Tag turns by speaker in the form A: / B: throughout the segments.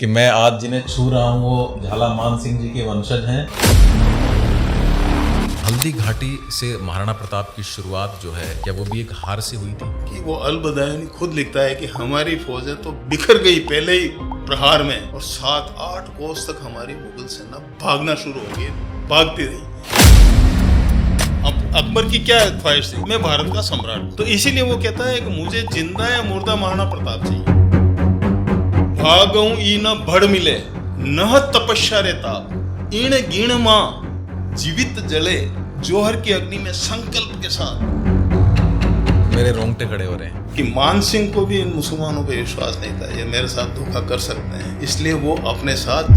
A: कि मैं आज जिन्हें छू रहा हूँ वो झाला मान सिंह जी के वंशज हैं। हल्दी घाटी से महाराणा प्रताप की शुरुआत जो है, क्या वो भी एक हार से हुई थी?
B: कि वो अल बदायूनी खुद लिखता है कि हमारी फौजें तो बिखर गई पहले ही प्रहार में, और 7-8 कोस तक हमारी मुगल सेना भागना शुरू हो गई, भागती रही। अब अकबर की क्या ख्वाहिश थी? मैं भारत का सम्राट, तो इसीलिए वो कहता है कि मुझे जिंदा या मुर्दा महाराणा प्रताप चाहिए। भागऊं ई न भड़ मिले नह तपस्या रे ताप, इन गिण मां जीवित जले जोहर की अग्नि में संकल्प के साथ।
A: मेरे रोंगटे खड़े हो रहे हैं
B: कि मान सिंह को भी इन मुसलमानों पे विश्वास नहीं था, ये मेरे साथ धोखा कर सकते हैं, इसलिए वो अपने साथ।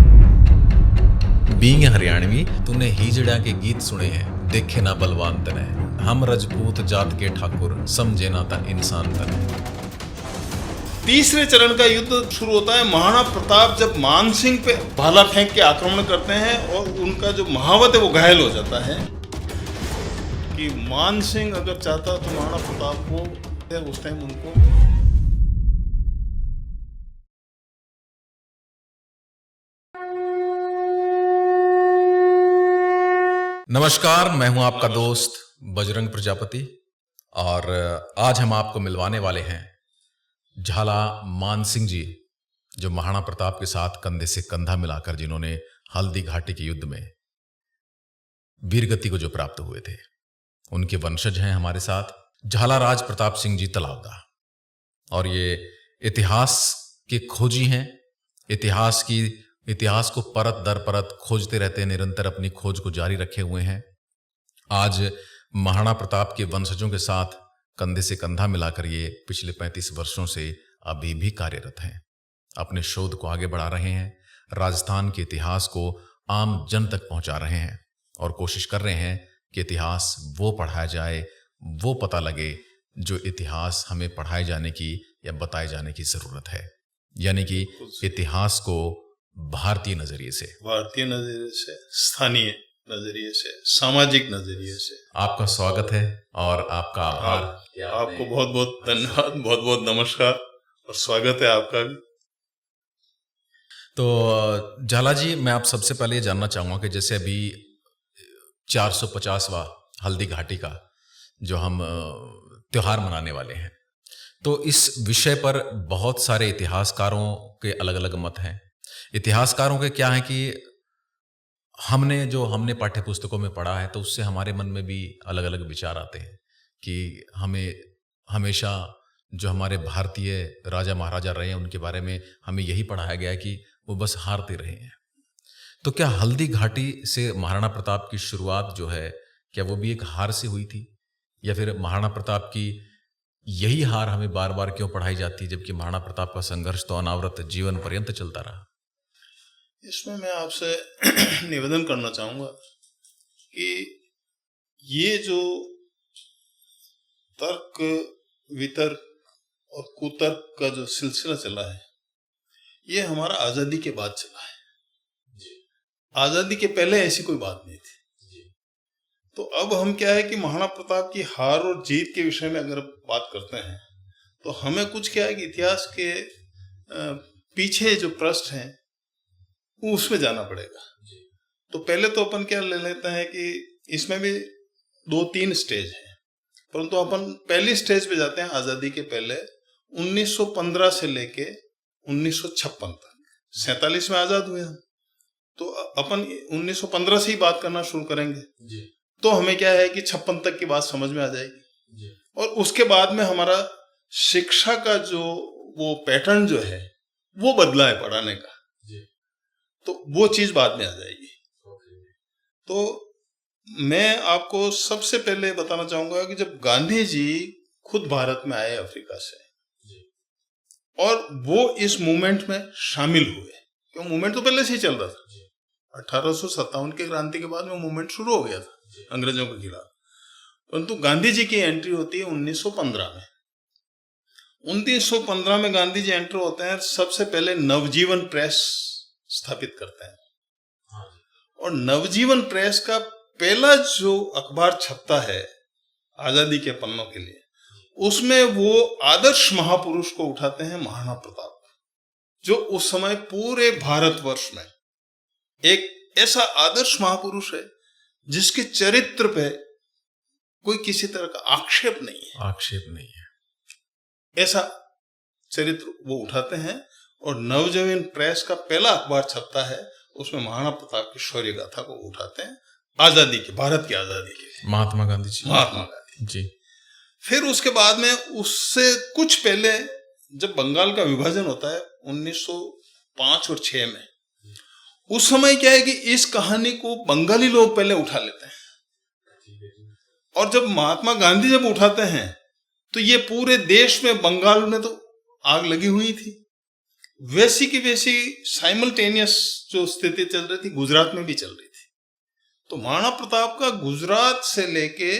A: बींग हरियाणवी तूने हिजड़ा के गीत सुने हैं, देखे ना बलवान तने, हम रजपूत जात के ठाकुर, समझे ना ता इंसान तने।
B: तीसरे चरण का युद्ध शुरू होता है। महाराणा प्रताप जब मान सिंह पे भाला फेंक के आक्रमण करते हैं और उनका जो महावत है वो घायल हो जाता है, कि मान सिंह अगर चाहता तो महाराणा प्रताप को उस टाइम उनको
A: नमस्कार, मैं हूं आपका दोस्त बजरंग प्रजापति और आज हम आपको मिलवाने वाले हैं झाला मान सिंह जी, जो महाराणा प्रताप के साथ कंधे से कंधा मिलाकर जिन्होंने हल्दी घाटी के युद्ध में वीरगति को जो प्राप्त हुए थे, उनके वंशज हैं हमारे साथ झाला राज प्रताप सिंह जी तलावदा। और ये इतिहास के खोजी हैं, इतिहास को परत दर परत खोजते रहते हैं, निरंतर अपनी खोज को जारी रखे हुए हैं। आज महाराणा प्रताप के वंशजों के साथ कंधे से कंधा मिलाकर ये पिछले 35 वर्षों से अभी भी कार्यरत हैं, अपने शोध को आगे बढ़ा रहे हैं, राजस्थान के इतिहास को आम जन तक पहुंचा रहे हैं और कोशिश कर रहे हैं कि इतिहास वो पढ़ाया जाए, वो पता लगे जो इतिहास हमें पढ़ाए जाने की या बताए जाने की जरूरत है, यानी कि इतिहास को भारतीय नजरिए से,
B: स्थानीय नजरिए से, सामाजिक नजरिए से।
A: आपका स्वागत है और आपका आभार।
B: आपको बहुत बहुत धन्यवाद, बहुत बहुत नमस्कार और स्वागत है आपका भी।
A: तो झाला जी, मैं आप सबसे पहले ये जानना चाहूंगा कि जैसे अभी 450वां हल्दी घाटी का जो हम त्योहार मनाने वाले हैं, तो इस विषय पर बहुत सारे इतिहासकारों के अलग अलग मत हैं। इतिहासकारों के क्या है कि हमने पाठ्य पुस्तकों में पढ़ा है, तो उससे हमारे मन में भी अलग अलग विचार आते हैं कि हमें हमेशा जो हमारे भारतीय राजा महाराजा रहे हैं उनके बारे में हमें यही पढ़ाया गया है कि वो बस हारते रहे हैं। तो क्या हल्दी घाटी से महाराणा प्रताप की शुरुआत जो है, क्या वो भी एक हार से हुई थी, या फिर महाराणा प्रताप की यही हार हमें बार बार क्यों पढ़ाई जाती है, जबकि महाराणा प्रताप का संघर्ष तो अनावरत जीवन पर्यंत चलता रहा?
B: इसमें मैं आपसे निवेदन करना चाहूंगा कि ये जो तर्क वितर्क और कुतर्क का जो सिलसिला चला है, ये हमारा आजादी के बाद चला है। आजादी के पहले ऐसी कोई बात नहीं थी। तो अब हम क्या है कि महाराणा प्रताप की हार और जीत के विषय में अगर बात करते हैं, तो हमें कुछ क्या है कि इतिहास के पीछे जो पृष्ठ हैं वो उसमें जाना पड़ेगा। तो पहले तो अपन क्या ले लेते हैं कि इसमें भी 2-3 स्टेज हैं, परंतु अपन पहली स्टेज पे जाते हैं आजादी के पहले 1915 से लेके 1956 तक। 47 में आजाद हुए हम, तो अपन 1915 से ही बात करना शुरू करेंगे जी। तो हमें क्या है कि 56 तक की बात समझ में आ जाएगी जी। और उसके बाद में हमारा शिक्षा का जो वो पैटर्न जो है वो बदला है पढ़ाने का जी। तो वो चीज बाद में आ जाएगी। तो मैं आपको सबसे पहले बताना चाहूंगा कि जब गांधी जी खुद भारत में आए अफ्रीका से और वो इस मूवमेंट में शामिल हुए, क्यों मूवमेंट तो पहले से ही चल रहा था। 1857 के क्रांति के बाद में मूवमेंट शुरू हो गया था अंग्रेजों के खिलाफ, परंतु गांधी जी की एंट्री होती है 1915 में। 1915 में गांधी जी एंटर होते हैं, सबसे पहले नवजीवन प्रेस स्थापित करते हैं। और नवजीवन प्रेस का पहला जो अखबार छपता है आजादी के पन्नों के लिए, उसमें वो आदर्श महापुरुष को उठाते हैं, महाराणा प्रताप। जो उस समय पूरे भारतवर्ष में एक ऐसा आदर्श महापुरुष है जिसके चरित्र पे कोई किसी तरह का आक्षेप नहीं है, ऐसा चरित्र वो उठाते हैं। और नवजीवन प्रेस का पहला अखबार छपता है, उसमें महाराणा प्रताप की शौर्य गाथा को उठाते हैं, आजादी की, भारत की आजादी के,
A: महात्मा गांधी जी।
B: फिर उसके बाद में उससे कुछ पहले जब बंगाल का विभाजन होता है 1905 और 6 में, उस समय क्या है कि इस कहानी को बंगाली लोग पहले उठा लेते हैं, और जब महात्मा गांधी जब उठाते हैं तो ये पूरे देश में, बंगाल में तो आग लगी हुई थी, वैसी की वैसी साइमल्टेनियस जो स्थिति चल रही थी गुजरात में भी चल रही थी। तो महाराणा प्रताप का गुजरात से लेके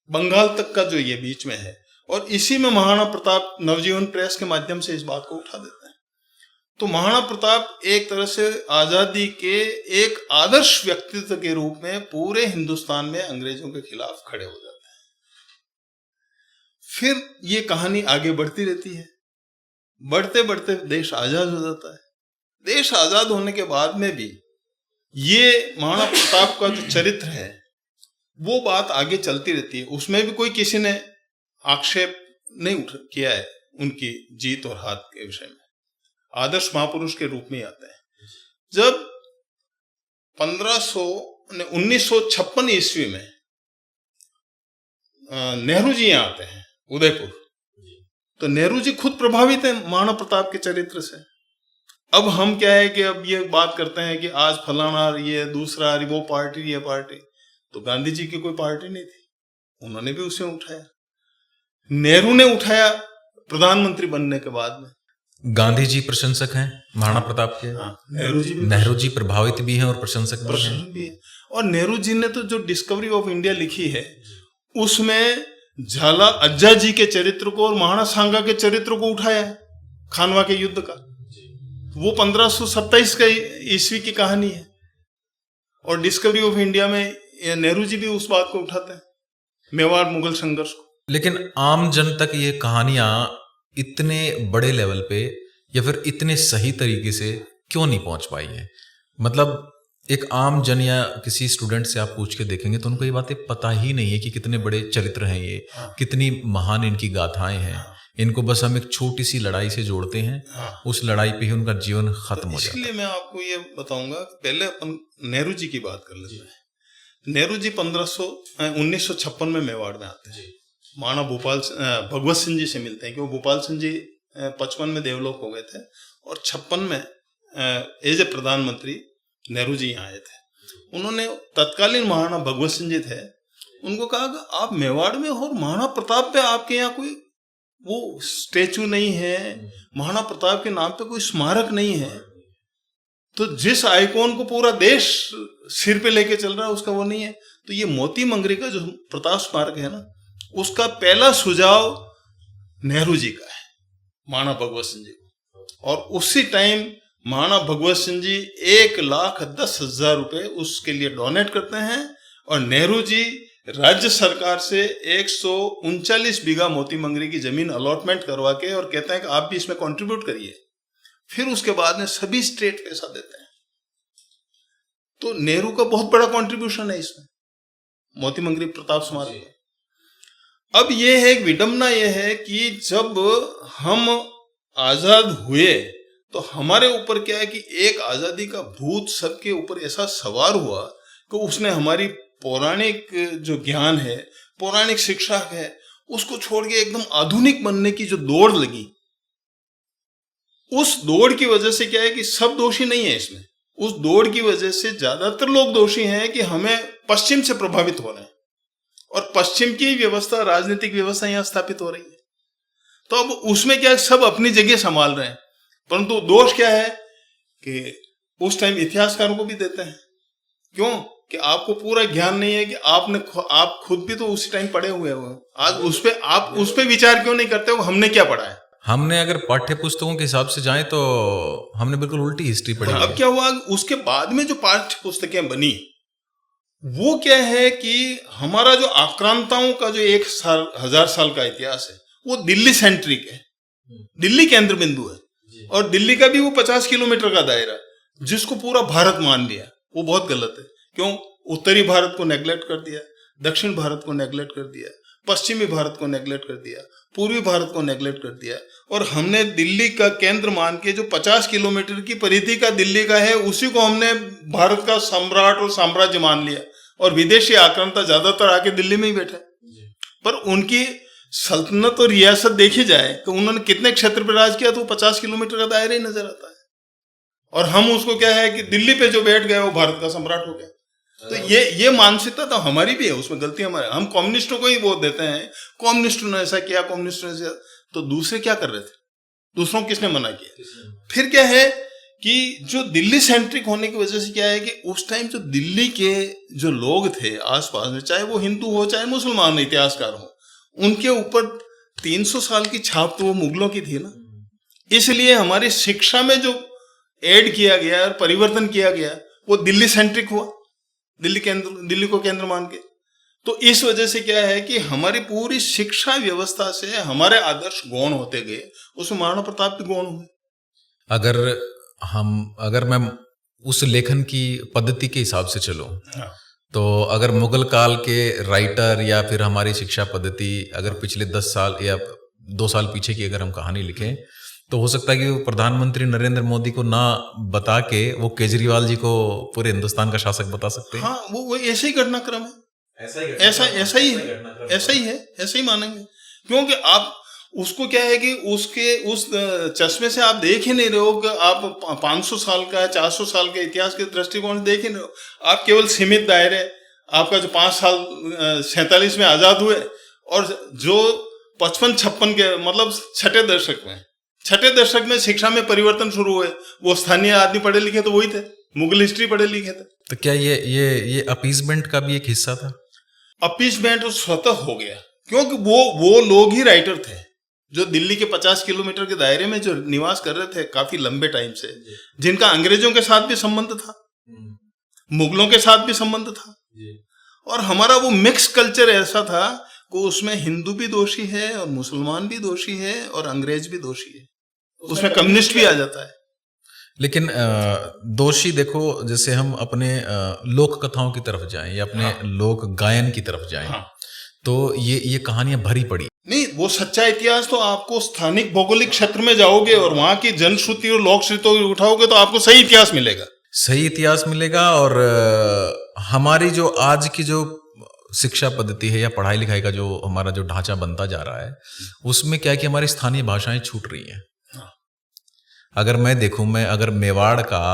B: बंगाल तक का जो ये बीच में है, और इसी में महाराणा प्रताप नवजीवन प्रेस के माध्यम से इस बात को उठा देते हैं। तो महाराणा प्रताप एक तरह से आजादी के एक आदर्श व्यक्तित्व के रूप में पूरे हिंदुस्तान में अंग्रेजों के खिलाफ खड़े हो जाते हैं। फिर ये कहानी आगे बढ़ती रहती है, बढ़ते बढ़ते देश आजाद हो जाता है। देश आजाद होने के बाद में भी ये महाराणा प्रताप का जो चरित्र है वो बात आगे चलती रहती है, उसमें भी कोई किसी ने आक्षेप नहीं किया है उनकी जीत और हार के विषय में, आदर्श महापुरुष के रूप में आते हैं। जब 1956 ईस्वी में नेहरू जी यहाँ आते हैं उदयपुर, तो नेहरू जी खुद प्रभावित हैं महाराणा प्रताप के चरित्र से। अब हम क्या है कि अब ये बात करते हैं कि आज फलाना, ये दूसरा, वो पार्टी, ये पार्टी, तो गांधी जी की कोई पार्टी नहीं थी, उन्होंने भी उसे उठाया, नेहरू ने उठाया प्रधानमंत्री बनने के बाद में।
A: गांधी जी प्रशंसक हैं महाराणा प्रताप के, नेहरू जी प्रभावित भी हैं और प्रशंसक भी हैं।
B: और नेहरू जी ने तो जो डिस्कवरी ऑफ इंडिया लिखी है उसमें झाला अज्जा जी के चरित्र को और महाराणा सांगा के चरित्र को उठाया है, खानवा के युद्ध का, वो 1527 का ईस्वी की कहानी है। और डिस्कवरी ऑफ इंडिया में नेहरू जी भी उस बात को उठाते हैं, मेवाड़ मुगल संघर्ष को।
A: लेकिन आम जन तक ये कहानियां इतने बड़े लेवल पे या फिर इतने सही तरीके से क्यों नहीं पहुंच पाई है? मतलब एक आम जन या किसी स्टूडेंट से आप पूछ के देखेंगे तो उनको ये बातें पता ही नहीं है कि कितने बड़े चरित्र हैं ये, कितनी महान इनकी गाथाएं हैं। इनको बस हम एक छोटी सी लड़ाई से जोड़ते हैं, उस लड़ाई पे ही उनका जीवन खत्म हो जाता है।
B: इसलिए मैं आपको ये बताऊंगा, पहले अपन नेहरू जी की बात कर लेते हैं। नेहरू जी 1956 में मेवाड़ में आते हैं, महाराणा भगवत सिंह जी से मिलते हैं, क्योंकि भोपाल सिंह जी 55 में देवलोक हो गए थे और 56 में एज ए प्रधानमंत्री नेहरू जी यहाँ आए थे। उन्होंने तत्कालीन महाराणा भगवत सिंह जी थे, उनको कहा कि आप मेवाड़ में हो और महाराणा प्रताप पे आपके यहाँ कोई वो स्टेचू नहीं है, महाराणा प्रताप के नाम पे कोई स्मारक नहीं है, तो जिस आइकॉन को पूरा देश सिर पे लेके चल रहा है उसका वो नहीं है। तो ये मोती मंगरी का जो प्रताप स्मारक है ना, उसका पहला सुझाव नेहरू जी का है, महाराणा भगवत सिंह जी को। और उसी टाइम महाराणा भगवत सिंह जी 1,10,000 रुपए उसके लिए डोनेट करते हैं, और नेहरू जी राज्य सरकार से 139 बीघा मोती मंगरी की जमीन अलॉटमेंट करवा के और कहते हैं कि आप भी इसमें कंट्रीब्यूट करिए। फिर उसके बाद में सभी स्टेट पैसा देते हैं। तो नेहरू का बहुत बड़ा कंट्रीब्यूशन है इसमें, मोती मंगरी प्रताप स्मारक। अब ये है, एक विडंबना ये है कि जब हम आजाद हुए तो हमारे ऊपर क्या है कि एक आजादी का भूत सबके ऊपर ऐसा सवार हुआ कि उसने हमारी पौराणिक जो ज्ञान है, पौराणिक शिक्षा है, उसको छोड़ के एकदम आधुनिक बनने की जो दौड़ लगी, उस दौड़ की वजह से क्या है कि सब दोषी नहीं है इसमें, उस दौड़ की वजह से ज्यादातर लोग दोषी हैं कि हमें पश्चिम से प्रभावित हो रहे हैं और पश्चिम की व्यवस्था, राजनीतिक व्यवस्था यहां स्थापित हो रही है। तो अब उसमें क्या है, सब अपनी जगह संभाल रहे हैं, परंतु दोष क्या है कि उस टाइम इतिहासकारों को भी देते हैं। क्यों? कि आपको पूरा ज्ञान नहीं है कि आप खुद भी तो उसी टाइम पढ़े हुए हो, आज आप उस पे विचार क्यों नहीं करते हो हमने क्या पढ़ा है।
A: हमने अगर पाठ्य पुस्तकों के हिसाब से जाएं तो हमने बिल्कुल उल्टी हिस्ट्री पढ़ी है।
B: अब क्या हुआ, उसके बाद में जो पाठ्य पुस्तकें बनी वो क्या है कि हमारा जो आक्रांताओं का जो 1000 साल का इतिहास है वो दिल्ली सेंट्रिक है, दिल्ली केंद्र बिंदु है, और दिल्ली का भी वो 50 किलोमीटर का दायरा, जिसको पूरा भारत मान लिया, वो बहुत गलत है। क्यों? उत्तरी भारत को नेग्लेक्ट कर दिया, दक्षिण भारत को नेग्लेक्ट कर दिया, पश्चिमी भारत को नेग्लेक्ट कर दिया, पूर्वी भारत को नेग्लेक्ट कर दिया, और हमने दिल्ली का केंद्र मान के जो 50 किलोमीटर की परिधि का दिल्ली का है, उसी को हमने भारत का सम्राट और साम्राज्य मान लिया, और विदेशी आक्रांता ज्यादातर आके दिल्ली में ही बैठा। पर उनकी सल्तनत और रियासत देखी जाए तो उन्होंने कितने क्षेत्र पर राज किया, तो 50 किलोमीटर का दायरा ही नजर आता है। और हम उसको क्या है कि दिल्ली पे जो बैठ गए वो भारत का सम्राट हो गया। तो ये मानसिकता तो हमारी भी है, उसमें गलती हमारी। हम कम्युनिस्टों को ही वोट देते हैं, कम्युनिस्टों ने ऐसा किया, कम्युनिस्टों ने ऐसा, तो दूसरे क्या कर रहे थे? दूसरों किसने मना किया? फिर क्या है कि जो दिल्ली सेंट्रिक होने की वजह से क्या है कि उस टाइम जो दिल्ली के जो लोग थे आसपास में, चाहे वो हिंदू हो चाहे मुसलमान इतिहासकार हो, उनके ऊपर 300 साल की छाप तो वो मुगलों की थी ना। इसलिए हमारी शिक्षा में जो ऐड किया गया और परिवर्तन किया गया वो दिल्ली सेंट्रिक हुआ, दिल्ली को केंद्र मान के। तो इस वजह से क्या है कि हमारी पूरी शिक्षा व्यवस्था से हमारे आदर्श गौण होते गए, उसमें महाराणा प्रताप के गौण हुए।
A: अगर मैं उस लेखन की पद्धति के हिसाब से चलूं,
B: हाँ।
A: तो अगर मुगल काल के राइटर या फिर हमारी शिक्षा पद्धति अगर पिछले 10 साल या 2 साल पीछे की अगर हम कहानी लिखें, तो हो सकता है कि वो प्रधानमंत्री नरेंद्र मोदी को ना बता के वो केजरीवाल जी को पूरे हिंदुस्तान का शासक बता सकते हैं।
B: हाँ, वो ऐसे ही घटनाक्रम है, ऐसा ही मानेंगे। क्योंकि आप उसको क्या है कि उस चश्मे से आप देख ही नहीं रहे हो कि आप 500 साल का 400 साल के इतिहास के दृष्टिकोण से देख ही नहीं हो। आप केवल सीमित दायरे, आपका जो 5 साल 47 में आजाद हुए, और जो 55-56 के मतलब छठे दशक में शिक्षा में परिवर्तन शुरू हुए, वो स्थानीय आदमी पढ़े लिखे तो वही थे, मुगल हिस्ट्री पढ़े लिखे थे।
A: तो क्या ये अपीसमेंट का भी एक हिस्सा था?
B: अपीसमेंट तो स्वतः हो गया, क्योंकि वो लोग ही राइटर थे जो दिल्ली के 50 किलोमीटर के दायरे में जो निवास कर रहे थे काफी लंबे टाइम से, जिनका अंग्रेजों के साथ भी संबंध था, मुगलों के साथ भी संबंध था, और हमारा वो मिक्स कल्चर ऐसा था कि उसमें हिंदू भी दोषी है और मुसलमान भी दोषी है और अंग्रेज भी दोषी है, उसमें कम्युनिस्ट भी आ जाता है।
A: लेकिन दोषी देखो, जैसे हम अपने लोक कथाओं की तरफ जाएं या अपने लोक गायन की तरफ जाएं, तो ये कहानियां भरी पड़ी
B: नहीं। वो सच्चा इतिहास तो आपको स्थानिक भौगोलिक क्षेत्र में जाओगे और वहां की जनश्रुति और लोक श्रुति उठाओगे तो आपको सही इतिहास मिलेगा। और हमारी जो आज की जो शिक्षा पद्धति है या पढ़ाई लिखाई का जो हमारा जो ढांचा बनता जा रहा है, उसमें क्या है कि हमारी स्थानीय भाषाएं छूट रही हैं। अगर मैं देखूं, मैं अगर मेवाड़ का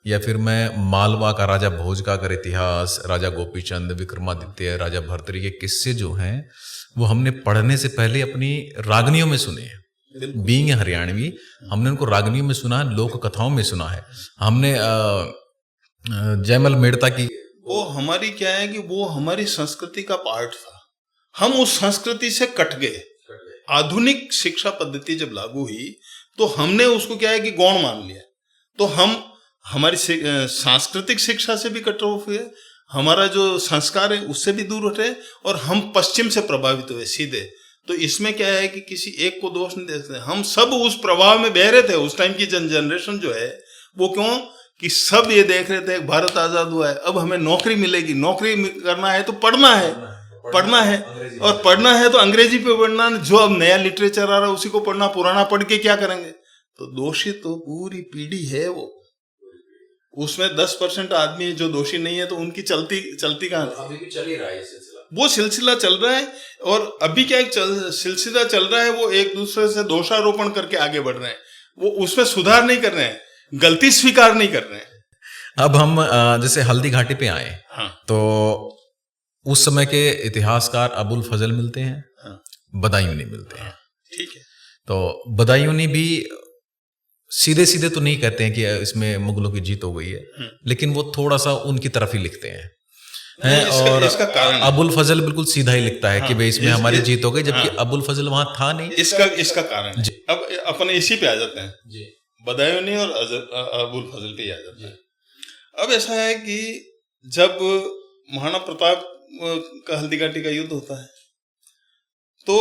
B: या फिर मैं मालवा का राजा भोज का अगर इतिहास, राजा गोपीचंद, विक्रमादित्य, राजा भर्तृहरि के किस्से जो हैं वो हमने पढ़ने से पहले अपनी रागनियों में सुने हैं। बीइंग हरियाणवी, हमने उनको रागनियों में सुना है, लोक कथाओं में सुना है। हमने जयमल मेड़ता की, वो हमारी क्या है कि वो हमारी संस्कृति का पार्ट था, हम उस संस्कृति से कट गए। आधुनिक शिक्षा पद्धति जब लागू हुई तो हमने उसको क्या है कि गौण मान लिया, तो हम हमारी सांस्कृतिक शिक्षा से भी कट ऑफ हुए, हमारा जो संस्कार है उससे भी दूर हटे, और हम पश्चिम से प्रभावित हुए सीधे। तो इसमें क्या है कि किसी एक को दोष नहीं दे सकते, हम सब उस प्रभाव में बह रहे थे। उस टाइम की जनरेशन जो है वो, क्यों कि सब ये देख रहे थे भारत आजाद हुआ है, अब हमें नौकरी मिलेगी, नौकरी करना है तो पढ़ना है, और पढ़ना है तो अंग्रेजी पे पढ़ना, जो अब नया लिटरेचर आ रहा है उसी को पढ़ना, पुराना पढ़ के क्या करेंगे। तो दोषी तो पूरी पीढ़ी है वो, उसमें 10% आदमी जो दोषी नहीं है, तो उनकी चलती कहां
A: अभी भी चल ही रहा है ये सिलसिला,
B: वो सिलसिला चल रहा है। और अभी क्या सिलसिला चल रहा है, वो एक दूसरे से दोषारोपण करके आगे बढ़ रहे हैं, वो उसमें सुधार नहीं कर रहे हैं, गलती स्वीकार नहीं कर रहे हैं।
A: अब हम जैसे हल्दी घाटी पे आए, तो उस समय के इतिहासकार अबुल फजल मिलते हैं, बदायूनी मिलते हैं।
B: ठीक है,
A: तो बदायूनी भी सीधे सीधे तो नहीं कहते हैं कि इसमें मुगलों की जीत हो गई है, लेकिन वो थोड़ा सा उनकी तरफ ही लिखते हैं। और
B: इसका कारण
A: अबुल फजल बिल्कुल सीधा ही लिखता है कि भाई इसमें हमारी जीत हो गई, जबकि अबुल फजल वहां था नहीं।
B: इसका कारण अब अपन इसी पे आ जाते हैं जी, बदायूनी और अबुल फजल पे आ जाते हैं। अब ऐसा है कि जब महाराणा प्रताप का हल्दी घाटी का युद्ध होता है, तो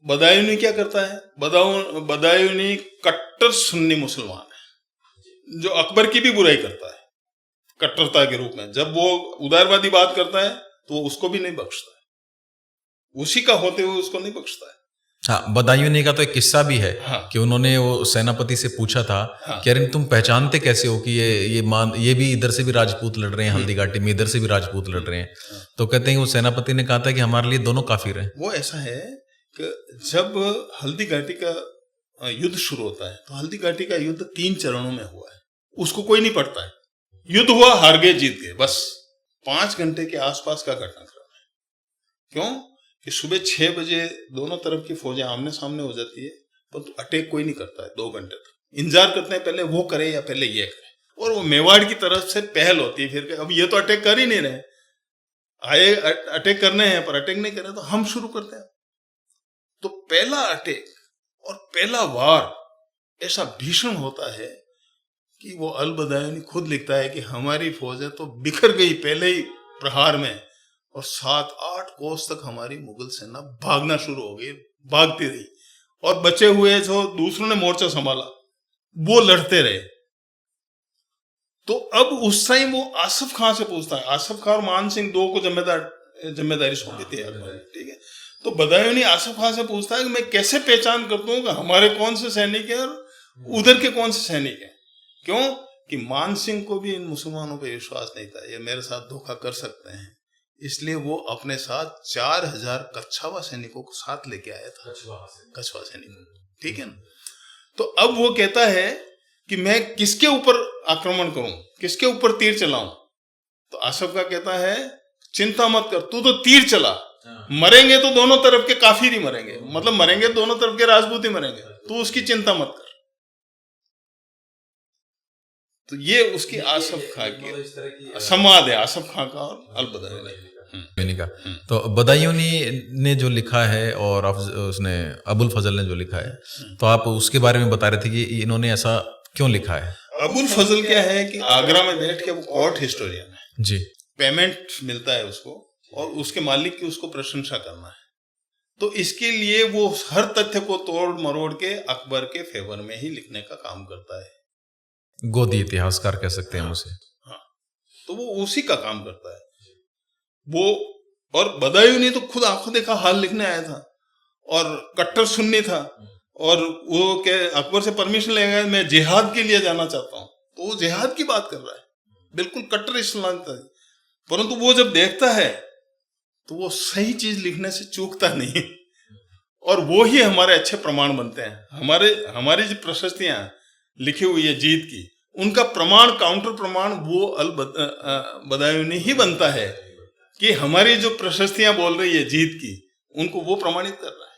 B: बदायूनी क्या करता है? बदायूनी कट्टर सुन्नी मुसलमान है, जो अकबर की भी बुराई करता है कट्टरता के रूप में। जब वो उदारवादी बात करता है तो वो उसको भी नहीं बख्शता है, उसी का होते हुए उसको नहीं बख्शता है।
A: हाँ, बदायूनी का तो एक किस्सा भी है।
B: हाँ।
A: कि उन्होंने वो सेनापति से पूछा था।
B: हाँ।
A: कि अरे तुम पहचानते कैसे हो कि ये भी इधर से भी राजपूत लड़ रहे हैं, हल्दी घाटी में इधर से भी राजपूत लड़ रहे हैं। तो कहते हैं वो सेनापति ने कहा था कि हमारे लिए दोनों काफिर हैं।
B: वो ऐसा है कि जब हल्दी घाटी का युद्ध शुरू होता है तो हल्दी घाटी का युद्ध 3 चरणों में हुआ है, उसको कोई नहीं पढ़ता है। युद्ध हुआ, हार गए, जीत गए, बस 5 घंटे के आसपास का घटनाक्रम है। क्यों कि सुबह 6 बजे दोनों तरफ की फौजें आमने सामने हो जाती है, परंतु अटैक कोई नहीं करता है। 2 घंटे तक इंतजार करते हैं, पहले वो करे या पहले ये करे, और वो मेवाड़ की तरफ से पहल होती है। फिर अब ये तो अटैक कर ही नहीं रहे, आए अटैक करने हैं पर अटैक नहीं कर रहे, तो हम शुरू करते हैं। तो पहला अटैक और पहला वार ऐसा भीषण होता है कि वो अल बदायूनी खुद लिखता है कि हमारी फौजें तो बिखर गई पहले ही प्रहार में, और 7-8 कोस तक हमारी मुगल सेना भागना शुरू हो गई, भागती रही, और बचे हुए जो दूसरों ने मोर्चा संभाला वो लड़ते रहे। तो अब उस टाइम वो आसफ खां से पूछता है, आसफ खां और मान सिंह 2 को जिम्मेदारी सौंपी थी, ठीक है। तो बदायूनी आसफ खां से पूछता है कि मैं कैसे पहचान करता हूं कि हमारे कौन से सैनिक हैं और उधर के कौन से सैनिक हैं। क्यों कि मान सिंह को भी इन मुसलमानों पर विश्वास नहीं था, ये मेरे साथ धोखा कर सकते हैं, इसलिए वो अपने साथ 4000 कच्छावा सैनिकों को साथ लेके आया था, कछवा सैनिकों, ठीक है ना। तो अब वो कहता है कि मैं किसके ऊपर आक्रमण करूं, किसके ऊपर तीर चलाऊं। तो आसफ का कहता है चिंता मत कर, तू तो तीर चला, मरेंगे तो दोनों तरफ के काफिर ही मरेंगे, मतलब मरेंगे दोनों तरफ के राजपूत ही मरेंगे, तू उसकी चिंता मत कर। तो ये उसकी आसफ खां की संवाद है, आसफ खां का और अल बदायूनी
A: का। तो बदायूनी ने जो लिखा है और उसने अबुल फजल ने जो लिखा है, तो आप उसके बारे में बता रहे थे कि इन्होंने ऐसा क्यों लिखा है।
B: अबुल फजल क्या है कि आगरा में बैठ के वो कोर्ट हिस्टोरियन है
A: जी,
B: पेमेंट मिलता है उसको, और उसके मालिक की उसको प्रशंसा करना है। तो इसके लिए वो हर तथ्य को तोड़ मरोड़ के अकबर के फेवर में ही लिखने का काम करता है,
A: गोदी इतिहासकार कह सकते हैं हम उसे।
B: हाँ, तो वो उसी का काम करता है वो। और बदायूनी तो खुद आंखों देखा हाल लिखने आया था और कट्टर सुन्नी था, और वो के अकबर से परमिशन लेगा मैं जिहाद के लिए जाना चाहता हूं, तो वो जिहाद की बात कर रहा है, बिल्कुल कट्टर इस्लाम था। परंतु वो जब देखता है तो वो सही चीज लिखने से चूकता नहीं, और वो ही हमारे अच्छे प्रमाण बनते हैं। हमारी जो प्रशस्तियां लिखी हुई है जीत की, उनका प्रमाण, काउंटर प्रमाण वो अल बदायूनी ही बनता है कि हमारी जो प्रशस्तियां बोल रही है जीत की, उनको वो प्रमाणित कर रहा है।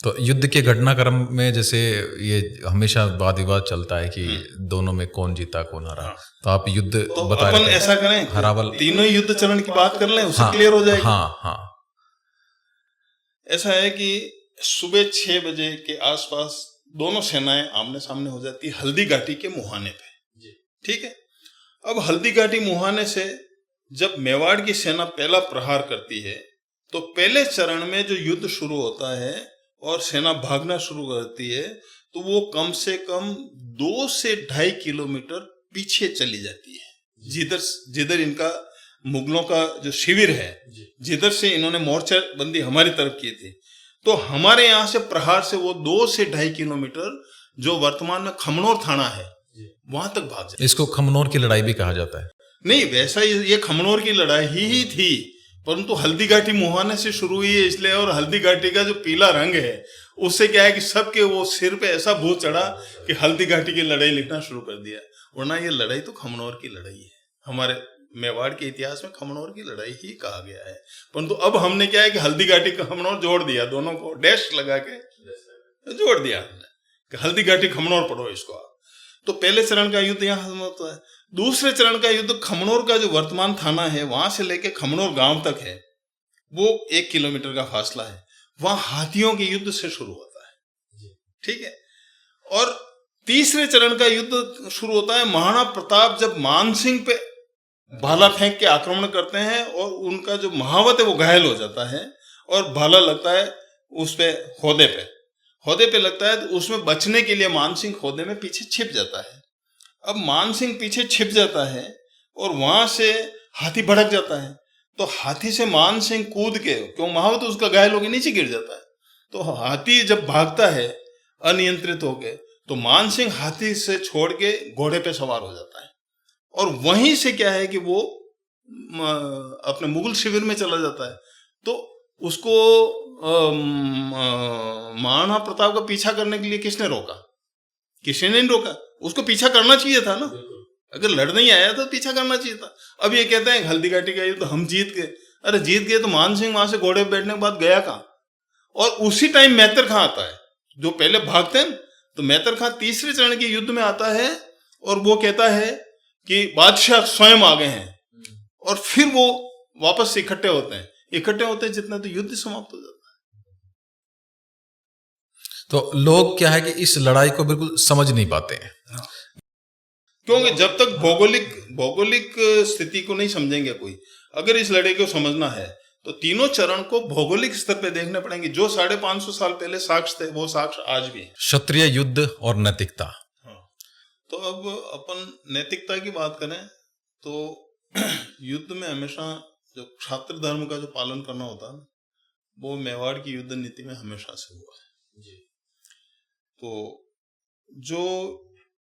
A: तो युद्ध के घटनाक्रम में जैसे ये हमेशा वाद विवाद चलता है कि दोनों में कौन जीता कौन हारा।
B: हाँ।
A: तो आप युद्ध
B: तो
A: बता
B: अपन
A: रहे थे,
B: ऐसा करें,
A: हरावल
B: तीनों युद्ध चरण की बात कर लें, उससे
A: हाँ,
B: क्लियर हो जाएगा।
A: हाँ हाँ।
B: ऐसा है कि सुबह 6 बजे के आसपास दोनों सेनाएं आमने सामने हो जाती है हल्दी घाटी के मुहाने पे, ठीक है। अब हल्दी घाटी मुहाने से जब मेवाड़ की सेना पहला प्रहार करती है, तो पहले चरण में जो युद्ध शुरू होता है और सेना भागना शुरू करती है, तो वो कम से कम 2 से 2.5 किलोमीटर पीछे चली जाती है, जिधर इनका मुगलों का जो शिविर है, जिधर से इन्होंने मोर्चा बंदी हमारी तरफ की थी। तो हमारे यहाँ से प्रहार से वो 2 से 2.5 किलोमीटर जो वर्तमान में खमनोर थाना है वहां तक भाग जाए।
A: इसको खमनोर की लड़ाई भी कहा जाता है।
B: नहीं, वैसा ये खमनोर की लड़ाई ही थी, परंतु हल्दी घाटी मुहाने से शुरू हुई है इसलिए। और हल्दी घाटी का जो पीला रंग है उससे क्या है कि सबके वो सिर पे ऐसा भूत चढ़ा कि हल्दी घाटी की लड़ाई लिखना शुरू कर दिया, वरना ये लड़ाई तो खमनोर की लड़ाई है। हमारे मेवाड़ के इतिहास में खमनौर की लड़ाई ही कहा गया है, परंतु अब हमने क्या है कि हल्दी घाटी खमनौर जोड़ दिया, दोनों को डैश लगा के जोड़ दिया कि हल्दी घाटी खमनौर पढ़ो इसको आप। तो पहले चरण का युद्ध यहाँ खत्म होता है। दूसरे चरण का युद्ध खमनौर का जो वर्तमान थाना है वहां से लेके खमनौर गांव तक है, वो 1 किलोमीटर का फासला है। वहां हाथियों के युद्ध से शुरू होता है, ठीक है। और तीसरे चरण का युद्ध शुरू होता है महाराणा प्रताप जब मानसिंह पे भाला फेंक के आक्रमण करते हैं और उनका जो महावत है वो घायल हो जाता है, और भाला लगता है उस पे होदे पे लगता है, तो उसमें बचने के लिए मानसिंह होदे में पीछे छिप जाता है। अब मानसिंह पीछे छिप जाता है और वहां से हाथी भड़क जाता है, तो हाथी से मानसिंह कूद के, क्यों महावत तो उसका घायल होकर नीचे गिर जाता है, तो हाथी जब भागता है अनियंत्रित होके, तो मानसिंह हाथी से छोड़ के घोड़े पे सवार हो जाता है और वहीं से क्या है कि वो अपने मुगल शिविर में चला जाता है। तो उसको महाराणा प्रताप का पीछा करने के लिए किसने रोका? किसी ने नहीं रोका, उसको पीछा करना चाहिए था ना, अगर लड़ने ही आया तो पीछा करना चाहिए था। अब ये कहते हैं हल्दी घाटी का युद्ध तो हम जीत गए, अरे जीत गए तो मानसिंह वहां से घोड़े पे बैठने के बाद गया कहां? और उसी टाइम मैतर खां आता है, जो पहले भागते हैं, तो मैतर खां तीसरे चरण के युद्ध में आता है और वो कहता है कि बादशाह स्वयं आ गए हैं, और फिर वो वापस से इकट्ठे होते हैं जितना तो युद्ध समाप्त हो जाता है।
A: तो लोग क्या है कि इस लड़ाई को बिल्कुल समझ नहीं पाते हैं,
B: क्योंकि जब तक भौगोलिक स्थिति को नहीं समझेंगे कोई, अगर इस लड़ाई को समझना है तो तीनों चरण को भौगोलिक स्तर पे देखने पड़ेंगे। जो 550 साल पहले साक्ष्य थे वो साक्ष्य आज भी है।
A: क्षत्रिय युद्ध और नैतिकता।
B: हाँ, तो अब अपन नैतिकता की बात करें तो युद्ध में हमेशा जो क्षात्र धर्म का जो पालन करना होता है, वो मेवाड़ की युद्ध नीति में हमेशा से हुआ है जी। तो जो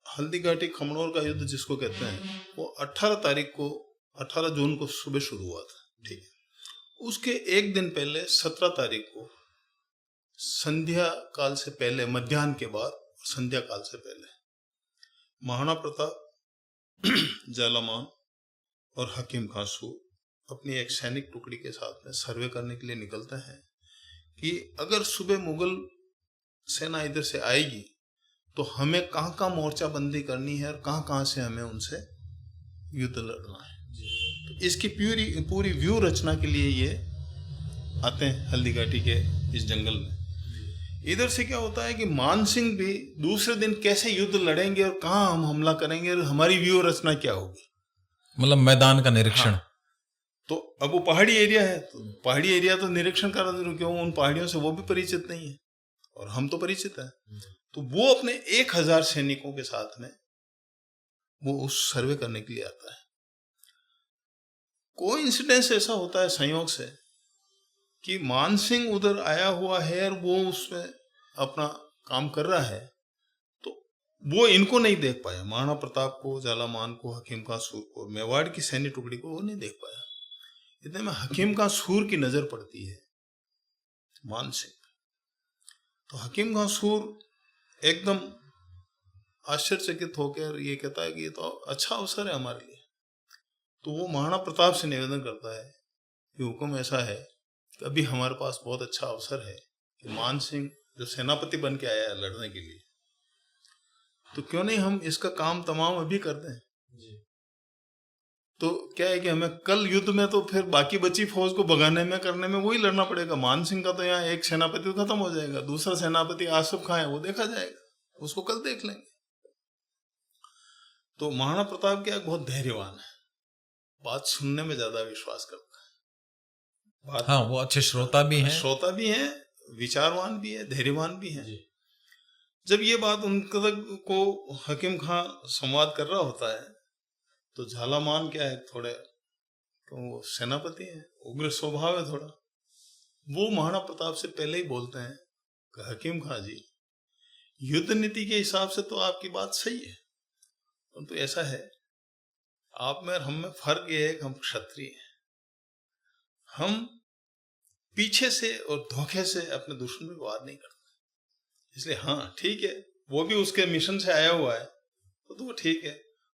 B: हल्दी घाटी खमनोर का युद्ध जिसको कहते हैं, वो 18 जून को सुबह शुरू हुआ था, ठीक है। उसके एक दिन पहले 17 तारीख को संध्या काल से पहले, मध्याह्न के बाद संध्या काल से पहले, महाराणा प्रताप, झालामान और हकीम खां सूर अपनी एक सैनिक टुकड़ी के साथ में सर्वे करने के लिए निकलते हैं कि अगर सुबह मुगल सेना इधर से आएगी तो हमें कहाँ कहाँ मोर्चा बंदी करनी है और कहाँ कहाँ से हमें उनसे युद्ध लड़ना है। तो इसकी पूरी व्यू रचना के लिए ये आते हैं हल्दी घाटी के इस जंगल में। इधर से क्या होता है कि मानसिंह भी दूसरे दिन कैसे युद्ध लड़ेंगे और कहाँ हम हमला करेंगे और हमारी व्यू रचना क्या होगी,
A: मतलब मैदान का निरीक्षण।
B: हाँ। तो अब वो पहाड़ी एरिया है, तो पहाड़ी एरिया तो निरीक्षण करना जरूर, क्यों उन पहाड़ियों से वो भी परिचित नहीं है और हम तो परिचित हैं। तो वो अपने 1000 सैनिकों के साथ में वो उस सर्वे करने के लिए आता है। कोइंसिडेंस ऐसा होता है संयोग से कि मानसिंह उधर आया हुआ है और वो उसमें अपना काम कर रहा है, तो वो इनको नहीं देख पाया, महाराणा प्रताप को, झालामान को, हकीम खां सूर को, मेवाड़ की सैन्य टुकड़ी को वो नहीं देख पाया। इतने में हकीम खां सूर की नजर पड़ती है मानसिंह, तो हकीम खां सूर एकदम आश्चर्यचकित होकर ये कहता है कि ये तो अच्छा अवसर है हमारे लिए। तो वो महाराणा प्रताप से निवेदन करता है कि हुक्म ऐसा है कि अभी हमारे पास बहुत अच्छा अवसर है कि मानसिंह जो सेनापति बन के आया है लड़ने के लिए, तो क्यों नहीं हम इसका काम तमाम अभी कर दें। तो क्या है कि हमें कल युद्ध में तो फिर बाकी बची फौज को भगाने में करने में वही लड़ना पड़ेगा। मानसिंह का तो यहाँ एक सेनापति खत्म हो जाएगा, दूसरा सेनापति आसिफ खां है वो देखा जाएगा, उसको कल देख लेंगे। तो महाराणा प्रताप क्या बहुत धैर्यवान है, बात सुनने में ज्यादा विश्वास करता है।
A: हाँ, वो अच्छे श्रोता भी हैं,
B: विचारवान भी है, धैर्यवान भी है। जब ये बात उनका को हकीम खां संवाद कर रहा होता है, तो झालामान क्या है, थोड़े तो वो सेनापति है, उग्र स्वभाव है थोड़ा, वो महाराणा प्रताप से पहले ही बोलते हैं कि हकीम खां जी, युद्ध नीति के हिसाब से तो आपकी बात सही है, परंतु तो ऐसा है आप में और हम में फर्क ये है कि हम क्षत्रिय हैं, हम पीछे से और धोखे से अपने दुश्मन पे वार नहीं करते। इसलिए हाँ ठीक है, वो भी उसके मिशन से आया हुआ है तो वो ठीक है,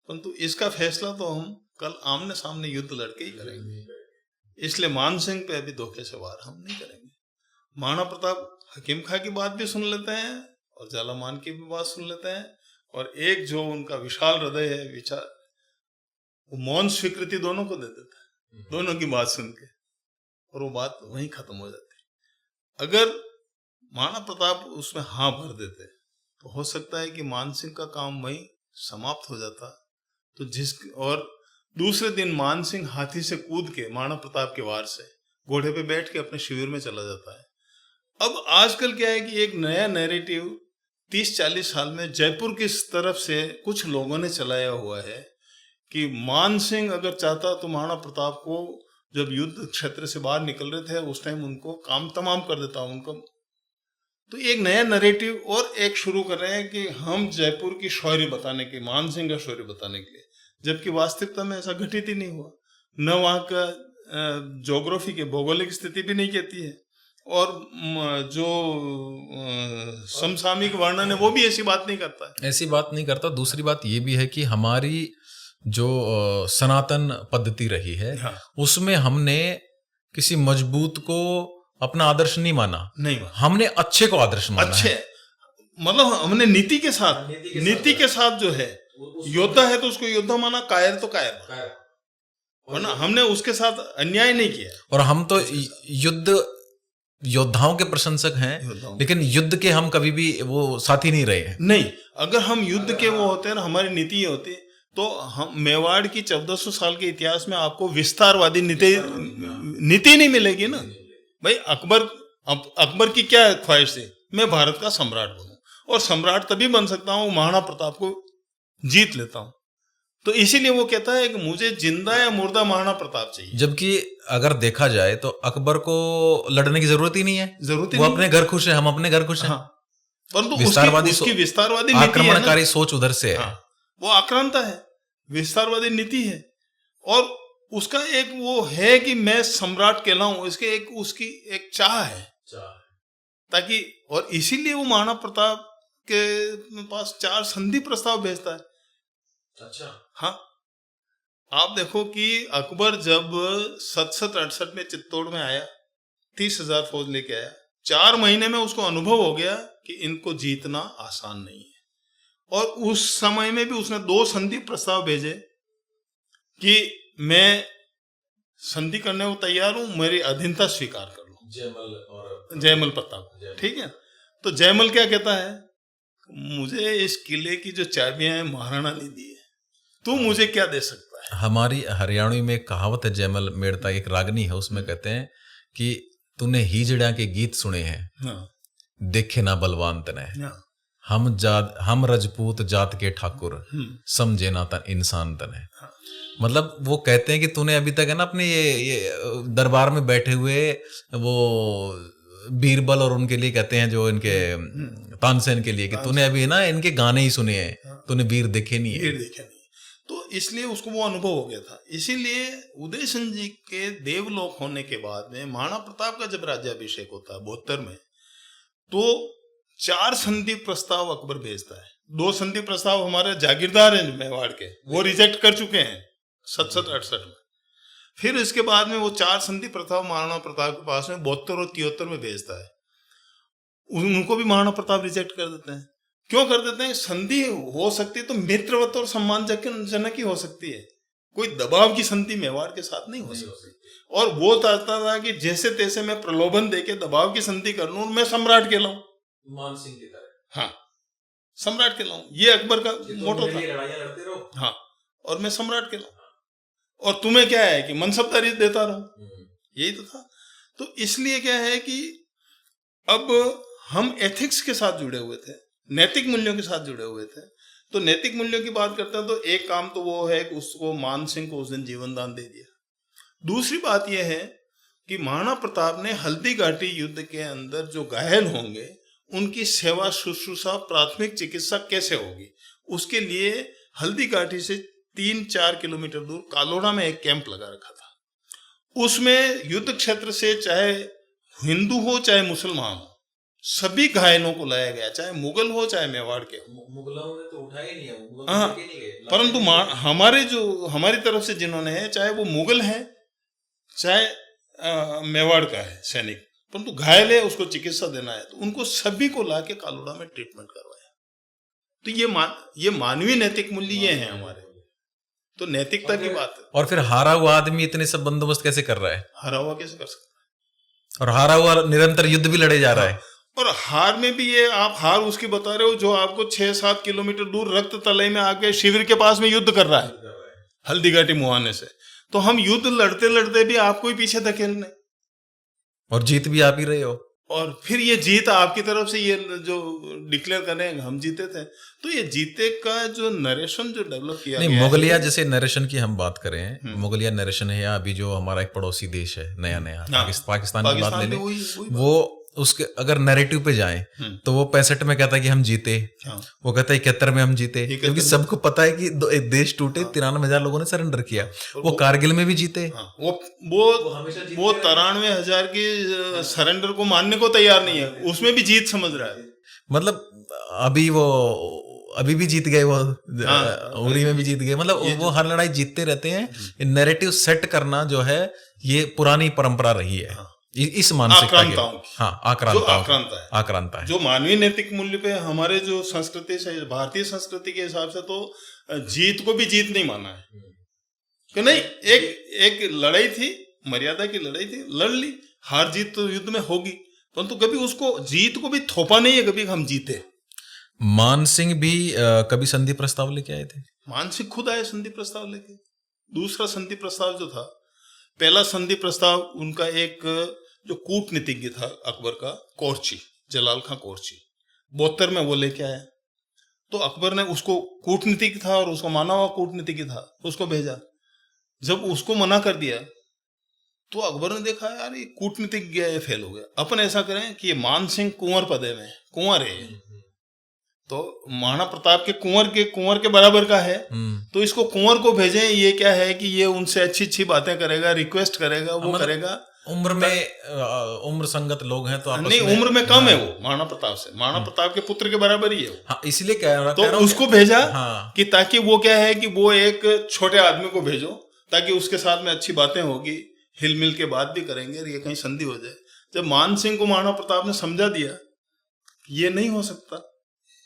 B: परंतु इसका फैसला तो हम कल आमने सामने युद्ध लड़के ही करेंगे। इसलिए मानसिंह पे अभी धोखे से वार हम नहीं करेंगे। महाराणा प्रताप हकीम खां की बात भी सुन लेते हैं और झालामान की भी बात सुन लेते हैं, और एक जो उनका विशाल हृदय है, विचार, वो मौन स्वीकृति दोनों को दे देता है, दोनों की बात सुन के, और वो बात वहीं खत्म हो जाती है। अगर महाराणा प्रताप उसमें हाँ भर देते तो हो सकता है कि मानसिंह का काम वहीं समाप्त हो जाता। तो और दूसरे दिन मानसिंह हाथी से कूद के महाराणा प्रताप के वार से घोड़े पे बैठ के अपने शिविर में चला जाता है। अब आजकल क्या है कि एक नया नैरेटिव 30-40 साल में जयपुर की तरफ से कुछ लोगों ने चलाया हुआ है कि मान सिंह अगर चाहता तो महाराणा प्रताप को जब युद्ध क्षेत्र से बाहर निकल रहे थे उस टाइम उनको काम तमाम कर देता उनको। तो एक नया नैरेटिव और एक शुरू कर रहे हैं कि हम जयपुर की शौर्य बताने के, मान सिंह का शौर्य बताने के लिए, जबकि वास्तविकता में ऐसा घटित ही नहीं हुआ। न वहाँ का ज्योग्राफी के भौगोलिक स्थिति भी नहीं कहती है, और जो समसामयिक वर्णन है वो भी ऐसी बात नहीं करता है।
A: ऐसी बात नहीं करता। दूसरी बात ये भी है कि हमारी जो सनातन पद्धति रही है,
B: हाँ।
A: उसमें हमने किसी मजबूत को अपना आदर्श नहीं माना, हमने अच्छे को आदर्श माना।
B: अच्छे मतलब हमने नीति के साथ जो है, योद्धा है तो उसको योद्धा माना, कायर तो कायर, वरना हमने उसके साथ अन्याय नहीं किया।
A: और हम तो युद्ध योद्धाओं के प्रशंसक हैं, लेकिन युद्ध के हम कभी भी वो साथी नहीं रहे हैं।
B: नहीं, अगर हम युद्ध के वो होते हैं ना, हमारी नीति ये होती, तो हम मेवाड़ की 1400 साल के इतिहास में आपको विस्तारवादी नीति नहीं मिलेगी ना भाई। अकबर की क्या ख्वाहिश थी, मैं भारत का सम्राट बनूं, और सम्राट तभी बन सकता हूं महाराणा प्रताप को जीत लेता हूं। तो इसीलिए वो कहता है कि मुझे जिंदा या मुर्दा महाराणा प्रताप चाहिए।
A: जबकि अगर देखा जाए तो अकबर को लड़ने की जरूरत ही नहीं है, वो अपने घर खुश है, हम अपने घर खुश हैं।
B: हाँ, परंतु
A: उसकी
B: विस्तारवादी
A: आक्रमणकारी सोच उधर से है।
B: हाँ, वो आक्रांता है, विस्तारवादी नीति है, और उसका एक वो है कि मैं सम्राट कहलाऊं, इसके एक उसकी एक चाह है ताकि, और इसीलिए वो महाराणा प्रताप के पास 4 संधि प्रस्ताव भेजता है।
A: अच्छा,
B: हाँ, आप देखो कि अकबर जब 67-68 में चित्तौड़ में आया, 30,000 फौज लेके आया, 4 महीने में उसको अनुभव हो गया कि इनको जीतना आसान नहीं है। और उस समय में भी उसने 2 संधि प्रस्ताव भेजे कि मैं संधि करने को तैयार हूं, मेरी अधीनता स्वीकार कर लो, जयमल प्रताप, ठीक है। तो जयमल क्या कहता है, मुझे इस किले की जो चाबियां हैं महाराणा ने दी है, तू मुझे क्या दे सकता है।
A: हमारी हरियाणवी में एक कहावत है, जयमल मेड़ता एक रागनी है, उसमें कहते हैं कि तूने हिजड़ा के गीत सुने हैं,
B: हाँ,
A: देखे ना बलवान तने,
B: हाँ,
A: हम रजपूत जात के ठाकुर, समझे ना तन इंसान तने।
B: हाँ।
A: मतलब वो कहते हैं कि तूने अभी तक है ना अपने ये दरबार में बैठे हुए वो बीरबल और उनके लिए कहते हैं जो इनके तानसेन के लिए, कि तूने अभी ना इनके गाने ही सुने हैं, तूने वीर देखे नहीं है।
B: तो इसलिए उसको वो अनुभव हो गया था। इसीलिए उदय सिंह जी के देवलोक होने के बाद में महाराणा प्रताप का जब राज्याभिषेक होता है 72 में, तो 4 संधि प्रस्ताव अकबर भेजता है। 2 संधि प्रस्ताव हमारे जागीरदार हैं मेवाड़ के, वो रिजेक्ट कर चुके हैं 67-68 में। फिर इसके बाद में वो 4 संधि प्रस्ताव महाराणा प्रताप के पास में 72 और 73 में भेजता है। उनको भी महाराणा प्रताप रिजेक्ट कर देते हैं। क्यों कर देते हैं? संधि हो सकती है तो मित्रवत और सम्मानजनक ही हो सकती है, कोई दबाव की संधि मेवाड़ के साथ नहीं हो सकती। और वो चाहता था कि जैसे तैसे मैं प्रलोभन देके दबाव की संधि कर लूं, मैं सम्राट कहलाऊं,
A: मान सिंह की तरह।
B: हाँ, सम्राट कहलाऊं, ये अकबर का मोटो था।
A: लड़ाइयां लड़ते रहो,
B: हाँ, और मैं सम्राट कहलाऊं, और तुम्हें क्या है कि मनसबदारी देता रहूं, यही तो था। तो इसलिए क्या है कि अब हम एथिक्स के साथ जुड़े हुए थे, नैतिक मूल्यों के साथ जुड़े हुए थे। तो नैतिक मूल्यों की बात करते हैं तो एक काम तो वो है कि उसको मान सिंह को उस दिन जीवन दान दे दिया। दूसरी बात यह है कि महाराणा प्रताप ने हल्दी घाटी युद्ध के अंदर जो घायल होंगे उनकी सेवा शुश्रूषा प्राथमिक चिकित्सा कैसे होगी, उसके लिए हल्दी घाटी से 3-4 किलोमीटर दूर कालोड़ा में एक कैंप लगा रखा था। उसमें युद्ध क्षेत्र से चाहे हिंदू हो चाहे मुसलमान हो, सभी घायलों को लाया गया, चाहे मुगल हो चाहे मेवाड़ के।
C: मुगलों ने तो उठाया ही नहीं है,
B: हाँ, परंतु हमारी तरफ से जिन्होंने है, चाहे वो मुगल है चाहे मेवाड़ का है सैनिक, परंतु घायल है, उसको चिकित्सा देना है, तो उनको सभी को लाके कालोड़ा में ट्रीटमेंट करवाया। तो ये मानवीय नैतिक मूल्य ये हैं हमारे, तो नैतिकता की बात है।
A: और फिर हारा हुआ आदमी इतने सब बंदोबस्त कैसे कर रहा है?
B: हारा हुआ कैसे कर सकता है?
A: और हारा हुआ निरंतर युद्ध भी लड़े जा रहा है।
B: और हार में भी ये आप हार उसकी बता रहे हो जो आपको 6-7 किलोमीटर दूर रक्त तलई में आके शिविर के पास में युद्ध कर रहा है हल्दी घाटी मुहाने से। तो हम युद्ध लड़ते लड़ते भी आपको ही पीछे धकेल रहे,
A: और जीत भी आप ही रहे हो।
B: और फिर ये जीत आपकी तरफ से ये जो डिक्लेयर कर रहे हैं हम जीते थे, तो ये जीते का जो नरेशन जो डेवलप किया
A: नहीं,
B: गया
A: मुगलिया
B: है,
A: जैसे नरेशन की हम बात करें, मुगलिया नरेशन है, या अभी जो हमारा एक पड़ोसी देश है नया नया पाकिस्तान की बात ले लें, वो उसके अगर नैरेटिव पे जाएं तो वो 65 में कहता है कि हम जीते, वो कहता है 71 में हम जीते, क्योंकि सबको पता है कि एक देश टूटे, 93,000 लोगों ने सरेंडर किया। वो कारगिल में भी जीते,
B: वो 93,000 की सरेंडर को मानने को तैयार नहीं है, उसमें भी जीत समझ रहा है।
A: मतलब अभी भी जीत गए वो, उरी में भी जीत गए, मतलब वो हर लड़ाई जीतते रहते हैं। नैरेटिव सेट करना जो है ये पुरानी परंपरा रही है, इस मानसिकता की। आक्रांता है
B: जो मानवीय नैतिक मूल्य पे हमारे जो संस्कृति से, भारतीय संस्कृति के हिसाब से तो जीत को भी जीत नहीं माना है कि नहीं, एक लड़ाई थी, मर्यादा की लड़ाई थी, लड़ ली, हार जीत तो युद्ध में होगी, परंतु कभी उसको जीत को भी थोपा नहीं है कभी हम जीते।
A: मान सिंह भी कभी संधि प्रस्ताव लेके आए थे?
B: मान सिंह खुद आए संधि प्रस्ताव लेके। दूसरा संधि प्रस्ताव जो था, पहला संधि प्रस्ताव उनका एक जो कूटनीतिज्ञ था अकबर का, कोर्ची, जलाल खां कोर्ची, 72 में वो लेके आया। तो अकबर ने उसको, कूटनीतिज्ञ था और उसको माना हुआ कूटनीतिज्ञ था, उसको भेजा। जब उसको मना कर दिया तो अकबर ने देखा यार ये कूटनीतिज्ञ ये फेल हो गया, अपन ऐसा करें कि ये मान सिंह कुंवर पदे में, कुंवर है तो महाराणा प्रताप के कुंवर के बराबर का है, तो इसको कुंवर को भेजें, ये क्या है कि ये उनसे अच्छी बातें करेगा, रिक्वेस्ट करेगा, वो करेगा।
A: उम्र संगत लोग हैं तो आपस
B: नहीं, उम्र में कम है वो महाराणा प्रताप से, महाराणा प्रताप के पुत्र के बराबर ही है वो।
A: इसलिए कह रहा
B: तो उसको भेजा कि ताकि वो क्या है कि वो एक छोटे आदमी को भेजो ताकि उसके साथ में अच्छी बातें होगी, हिल मिल के बात भी करेंगे, ये कहीं संधि हो जाए। जब मान सिंह को महाराणा प्रताप ने समझा दिया ये नहीं हो सकता,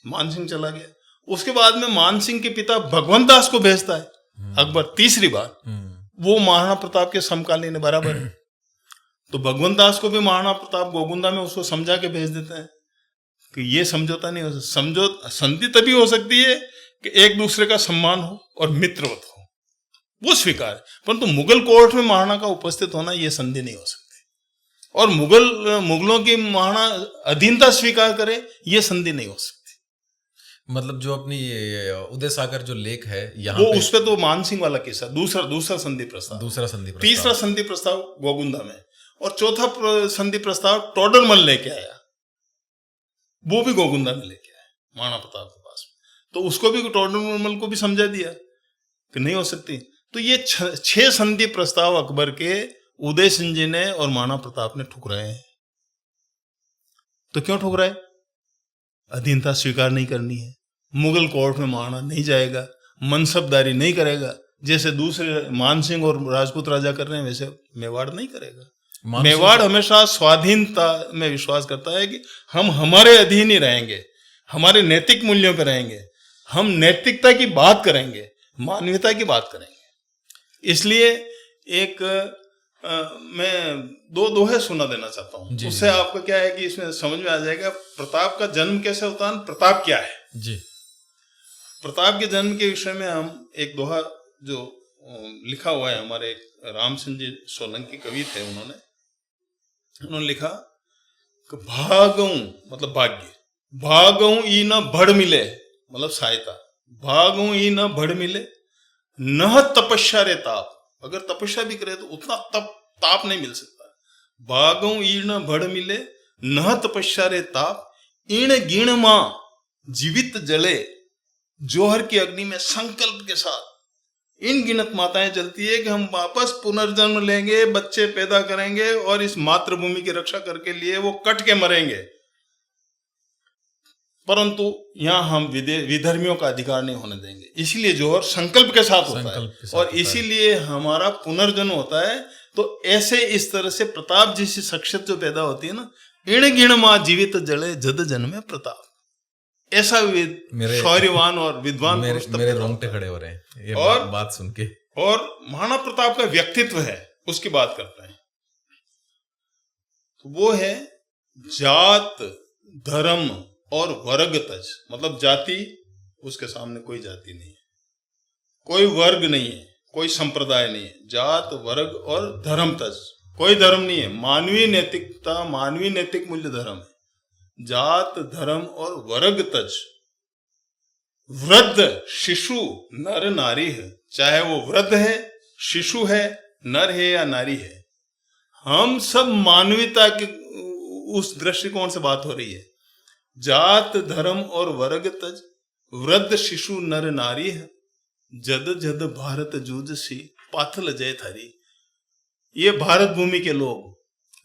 B: मान सिंह चला गया। उसके बाद में मान सिंह के पिता भगवंत दास को भेजता है अकबर तीसरी बार, वो महाराणा प्रताप के समकालीन बराबर है। तो भगवंत दास को भी महाराणा प्रताप गोगुंदा में उसको समझा के भेज देते हैं कि ये समझौता नहीं हो सकता, संधि तभी हो सकती है कि एक दूसरे का सम्मान हो और मित्रवत हो, वो स्वीकार है। परंतु मुगल कोर्ट में महाराणा का उपस्थित होना ये संधि नहीं हो सकती, और मुगलों की महाराणा अधीनता स्वीकार करे ये संधि नहीं हो सकती।
A: मतलब जो अपनी उदय सागर जो लेख है यहाँ
B: वो उस पे तो मान सिंह वाला किस्सा, दूसरा संधि प्रस्ताव, तीसरा संधि प्रस्ताव गोगुंदा में, और चौथा संधि प्रस्ताव टोडरमल लेके आया, वो भी गोगुंदा में लेके आया महाराणा प्रताप के पास। तो उसको भी, टोडरमल को भी समझा दिया कि नहीं हो सकती। तो ये 6 संधि प्रस्ताव अकबर के उदय सिंह जी ने और महाराणा प्रताप ने ठुकराए हैं। तो क्यों ठुकराए? अधीनता स्वीकार नहीं करनी है, मुगल कोर्ट में महाराणा नहीं जाएगा, मनसबदारी नहीं करेगा, जैसे दूसरे मान सिंह और राजपूत राजा कर रहे हैं वैसे मेवाड़ नहीं करेगा। मेवाड़ हमेशा स्वाधीनता में विश्वास करता है कि हम हमारे अधीन ही रहेंगे, हमारे नैतिक मूल्यों पर रहेंगे, हम नैतिकता की बात करेंगे, मानवीयता की बात करेंगे। इसलिए एक मैं दो दोहे सुना देना चाहता हूँ, उससे आपका क्या है कि इसमें समझ में आ जाएगा प्रताप का जन्म कैसे होता है, प्रताप क्या है जी। प्रताप के जन्म के विषय में हम एक दोहा जो लिखा हुआ है, हमारे राम सिंह जी सोलंकी कवि थे, उन्होंने लिखा कि भागऊं मतलब भाग्य, भागऊं ई न भड़ मिले मतलब सहायता, भागऊं ई न भड़ मिले, न तपस्या रे ताप, अगर तपस्या भी करे तो उतना ताप नहीं मिल सकता। भागऊं ई न भड़ मिले, न तपस्या रे ताप, इन गिण मां जीवित जले, जोहर की अग्नि में संकल्प के साथ इन गिनत माताएं जलती है कि हम वापस पुनर्जन्म लेंगे, बच्चे पैदा करेंगे और इस मातृभूमि की रक्षा करके लिए वो कट के मरेंगे, परंतु यहां हम विधर्मियों का अधिकार नहीं होने देंगे। इसीलिए जोहर संकल्प के साथ होता है और इसीलिए हमारा पुनर्जन्म होता है। तो ऐसे इस तरह से प्रताप जैसी शख्सियत जो पैदा होती है ना, इण गिण मां जीवित जले जद जन्मे प्रताप, ऐसा शौर्यवान और विद्वान
A: मेरे रोंगटे खड़े हो रहे हैं ये बात सुन के।
B: और महाराणा प्रताप का व्यक्तित्व है उसकी बात करते हैं, तो वो है जात धर्म और वर्ग तज, मतलब जाति उसके सामने कोई जाति नहीं है, कोई वर्ग नहीं है, कोई संप्रदाय नहीं है, जात वर्ग और धर्म तज कोई धर्म नहीं है। मानवीय नैतिकता, मानवीय नैतिक मूल्य धर्म है। जात धर्म और वर्ग तज, वृद्ध शिशु नर नारी है, चाहे वो वृद्ध है, शिशु है, नर है या नारी है, हम सब मानवीयता के उस दृष्टिकोण से बात हो रही है। जात धर्म और वर्ग तज, वृद्ध शिशु नर नारी है, जद जद भारत जूझसी पाथल जय थारी। ये भारत भूमि के लोग,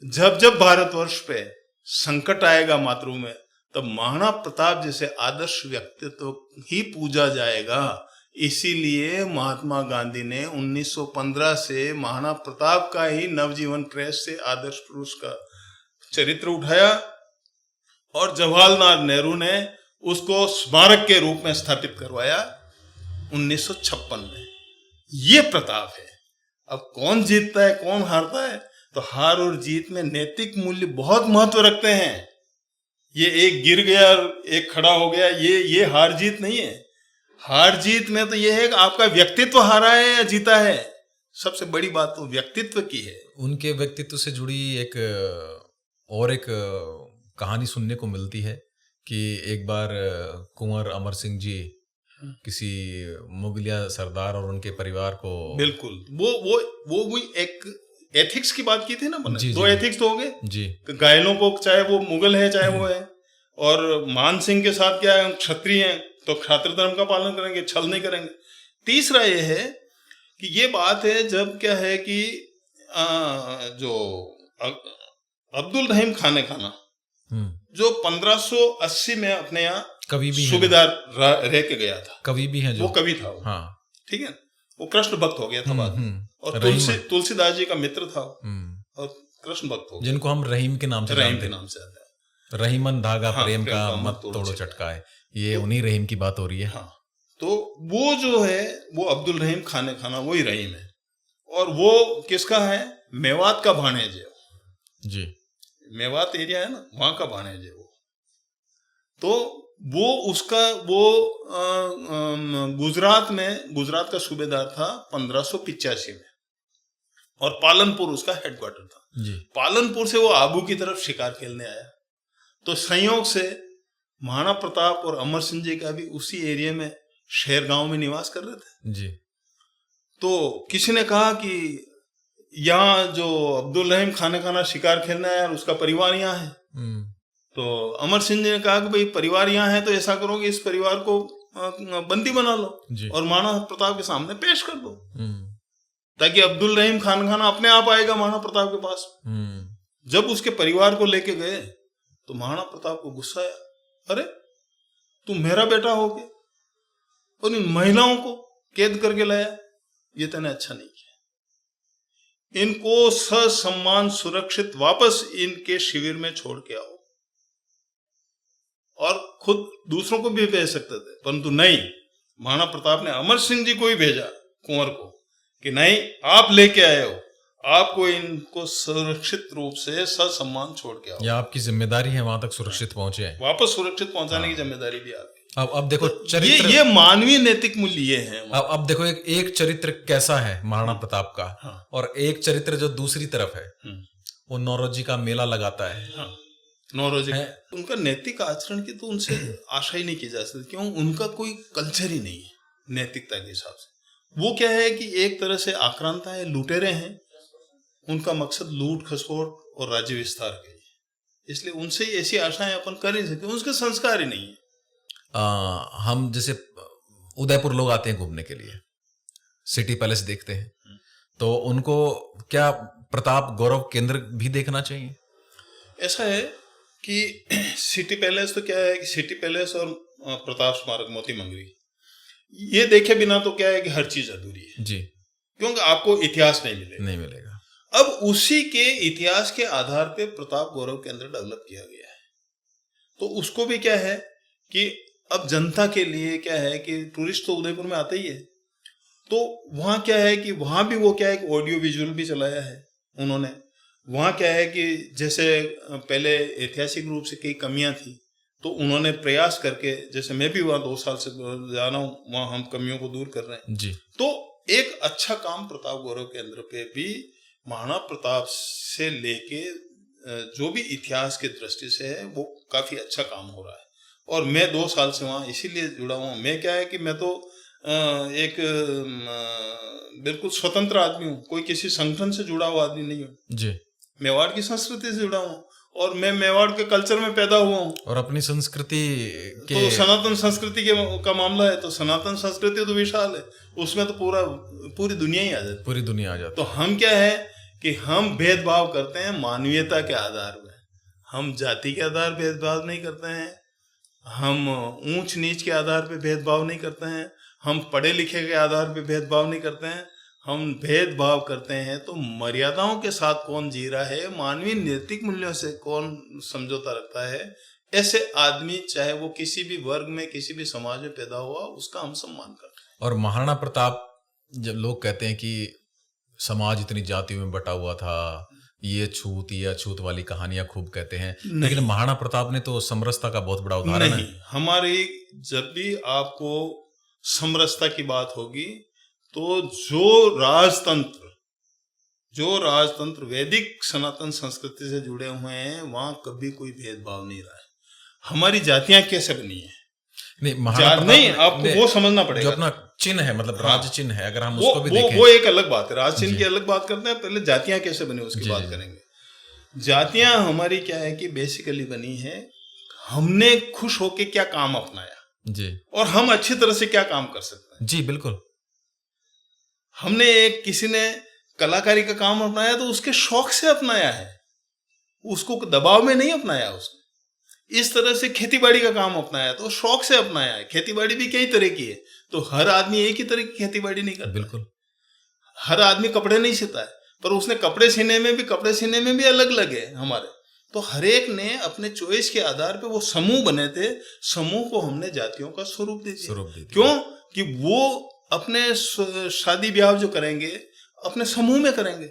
B: जब जब भारतवर्ष पे संकट आएगा मातृ में, तब महाराणा प्रताप जैसे आदर्श व्यक्तित्व ही पूजा जाएगा। इसीलिए महात्मा गांधी ने 1915 से महाराणा प्रताप का ही नवजीवन प्रेस से आदर्श पुरुष का चरित्र उठाया और जवाहरलाल नेहरू ने उसको स्मारक के रूप में स्थापित करवाया 1956 में। ये प्रताप है। अब कौन जीतता है कौन हारता है, तो हार और जीत में नैतिक मूल्य बहुत महत्व रखते हैं। ये एक गिर गया एक खड़ा हो गया, ये हार जीत नहीं है। हार जीत में तो ये है कि आपका व्यक्तित्व हारा है या जीता है। सबसे बड़ी बात तो व्यक्तित्व की है।
A: उनके व्यक्तित्व से जुड़ी एक कहानी सुनने को मिलती है कि एक बार कुंवर अमर सिंह जी किसी मुगलिया सरदार और उनके परिवार को, बिल्कुल
B: वो एक एथिक्स की बात की थी ना मैंने। दो
A: जी,
B: एथिक्स तो हो गए
A: जी,
B: घायलों को, चाहे वो मुगल है चाहे वो है, और मान सिंह के साथ क्या है, क्षत्रिय हैं तो क्षात्र धर्म का पालन करेंगे, छल नहीं करेंगे। तीसरा ये है कि ये बात है जब क्या है कि जो अब्दुल रहीम खाने खाना जो 1580 में अपने यहाँ
A: कवि भी
B: सूबेदार रह के गया था,
A: कवि भी है जो,
B: वो कवि था वो,
A: हाँ,
B: ठीक है, वो कृष्ण भक्त हो गया था बाद में, और तुलसीदास जी का मित्र था और कृष्ण भक्त हो गया,
A: जिनको हम रहीम के नाम से
B: रहीम के नाम से आता है।
A: रहीमन धागा प्रेम का मत तोड़ो चटकाए, ये उन्हीं रहीम की बात हो रही है।
B: हाँ, तो वो जो है वो अब्दुल रहीम खाने खाना वही रहीम है, और वो किसका है, मेवात का भाणेज है
A: जी,
B: मेवात एरिया है ना, वहां का भाणेज है वो। तो वो उसका वो गुजरात का सूबेदार था 1585 में, और पालनपुर उसका हेडक्वार्टर था
A: जी।
B: पालनपुर से वो आबू की तरफ शिकार खेलने आया, तो संयोग से महाराणा प्रताप और अमर सिंह जी का भी उसी एरिया में शहर गांव में निवास कर रहे थे
A: जी।
B: तो किसी ने कहा कि यहाँ जो अब्दुल रहीम खाना शिकार खेलने आया और उसका परिवार यहाँ है। तो अमर सिंह जी ने कहा कि भाई परिवार यहाँ है तो ऐसा करो कि इस परिवार को बंदी बना लो और महाराणा प्रताप के सामने पेश कर दो, ताकि अब्दुल रहीम खाना अपने आप आएगा महाराणा प्रताप के पास। जब उसके परिवार को लेके गए तो महाराणा प्रताप को गुस्सा आया, अरे तुम मेरा बेटा हो गए और इन महिलाओं को कैद करके लाया, ये तने अच्छा नहीं किया, इनको ससम्मान सुरक्षित वापस इनके शिविर में छोड़ के आओ। और खुद दूसरों को भी भेज सकते थे, परंतु नहीं, महाराणा प्रताप ने अमर सिंह जी को ही भेजा, कुंवर को, कि नहीं आप लेके आए हो, आपको इनको सुरक्षित रूप से ससम्मान छोड़ के आओ, या
A: आपकी जिम्मेदारी है वहां तक सुरक्षित पहुंचे,
B: वापस सुरक्षित पहुंचाने की जिम्मेदारी भी आपकी।
A: अब देखो चरित्र,
B: ये मानवीय नैतिक मूल्य ये है।
A: अब देखो एक चरित्र कैसा है महाराणा प्रताप का, और एक चरित्र जो दूसरी तरफ है, वो नौरोजी का मेला लगाता है।
B: नौरोजी उनका नैतिक आचरण की तो उनसे आशा ही नहीं की जा सकती, क्यों, उनका कोई कल्चर ही नहीं है नैतिकता के हिसाब से। वो क्या है कि एक तरह से आक्रांता है, लुटेरे हैं, उनका मकसद लूट खसोट और राज्य विस्तार के, इसलिए उनसे ऐसी आशाएं अपन कर नहीं सकते, उसके संस्कार ही नहीं है।
A: हम जैसे उदयपुर लोग आते हैं घूमने के लिए, सिटी पैलेस देखते हैं, तो उनको क्या प्रताप गौरव केंद्र भी देखना चाहिए?
B: ऐसा है कि सिटी पैलेस तो क्या है कि सिटी पैलेस और प्रताप स्मारक मोती मंगरी, ये देखे बिना तो क्या है कि हर चीज अधूरी है
A: जी,
B: क्योंकि आपको इतिहास नहीं मिलेगा। अब उसी के इतिहास के आधार पे प्रताप गौरव केंद्र डेवलप किया गया है, तो उसको भी क्या है कि अब जनता के लिए क्या है कि टूरिस्ट तो उदयपुर में आते ही है, तो वहाँ क्या है कि वहाँ भी वो क्या है कि ऑडियो विजुअल भी चलाया है उन्होंने। वहाँ क्या है कि जैसे पहले ऐतिहासिक रूप से कई कमियां थी, तो उन्होंने प्रयास करके, जैसे मैं भी वहाँ 2 साल से जा रहा हूँ, वहाँ हम कमियों को दूर कर रहे हैं
A: जी।
B: तो एक अच्छा काम प्रताप गौरव केंद्र पे भी महाराणा प्रताप से लेके जो भी इतिहास की दृष्टि से है वो काफी अच्छा काम हो रहा है। और मैं 2 साल से वहाँ इसीलिए जुड़ा हुआ हूँ। मैं क्या है कि मैं तो एक बिल्कुल स्वतंत्र आदमी हूँ, कोई किसी संगठन से जुड़ा हुआ आदमी नहीं हूँ
A: जी।
B: मेवाड़ की संस्कृति से जुड़ा हूँ और मैं मेवाड़ के कल्चर में पैदा हुआ हूँ।
A: और अपनी संस्कृति के
B: तो सनातन संस्कृति का मामला है तो सनातन संस्कृति तो विशाल है, उसमें तो पूरी दुनिया ही आ जाती है।
A: पूरी दुनिया आ जाती
B: तो हम क्या है कि हम भेदभाव करते हैं मानवीयता के आधार पर, हम जाति के आधार पर भेदभाव नहीं करते हैं, हम ऊंच नीच के आधार पर भेदभाव नहीं करते हैं, हम पढ़े लिखे के आधार पर भेदभाव नहीं करते हैं। हम भेदभाव करते हैं तो मर्यादाओं के साथ कौन जी रहा है, मानवीय नैतिक मूल्यों से कौन समझौता रखता है, ऐसे आदमी चाहे वो किसी भी वर्ग में किसी भी समाज में पैदा हुआ उसका हम सम्मान करते हैं।
A: और महाराणा प्रताप, जब लोग कहते हैं कि समाज इतनी जातियों में बटा हुआ था, ये अछूत वाली कहानियां खूब कहते हैं, लेकिन महाराणा प्रताप ने तो समरसता का बहुत बड़ा उदाहरण है।
B: हमारी जब भी आपको समरसता की बात होगी तो जो राजतंत्र वैदिक सनातन संस्कृति से जुड़े हुए हैं वहां कभी कोई भेदभाव नहीं रहा है। हमारी जातियां कैसे बनी है नहीं आपको वो समझना पड़ेगा।
A: जो अपना चिन्ह है, मतलब राज चिन्ह है, अगर हम उसको भी देखें
B: वो एक अलग बात है। राज चिन्ह की अलग बात करते हैं, पहले जातियां कैसे बनी उसकी बात करेंगे। जातियां हमारी क्या है कि बेसिकली बनी है, हमने खुश होके क्या काम अपनाया
A: जी,
B: और हम अच्छी तरह से क्या काम कर सकते हैं।
A: जी बिल्कुल।
B: हमने किसी ने कलाकारी का काम अपनाया तो उसके शौक से अपनाया है, उसको दबाव में नहीं अपनाया उसने। इस तरह से खेतीबाड़ी का काम अपनाया तो शौक से अपनाया है। खेतीबाड़ी भी कई तरह की है, तो हर आदमी एक ही तरह की खेतीबाड़ी नहीं करता।
A: बिल्कुल।
B: हर आदमी कपड़े नहीं सीता है, पर उसने कपड़े सीने में भी अलग अलग है हमारे। तो हर एक ने अपने चॉइस के आधार पे वो समूह बने थे, समूह को हमने जातियों का स्वरूप दे दिया। क्यों कि वो अपने शादी ब्याह जो करेंगे अपने समूह में करेंगे।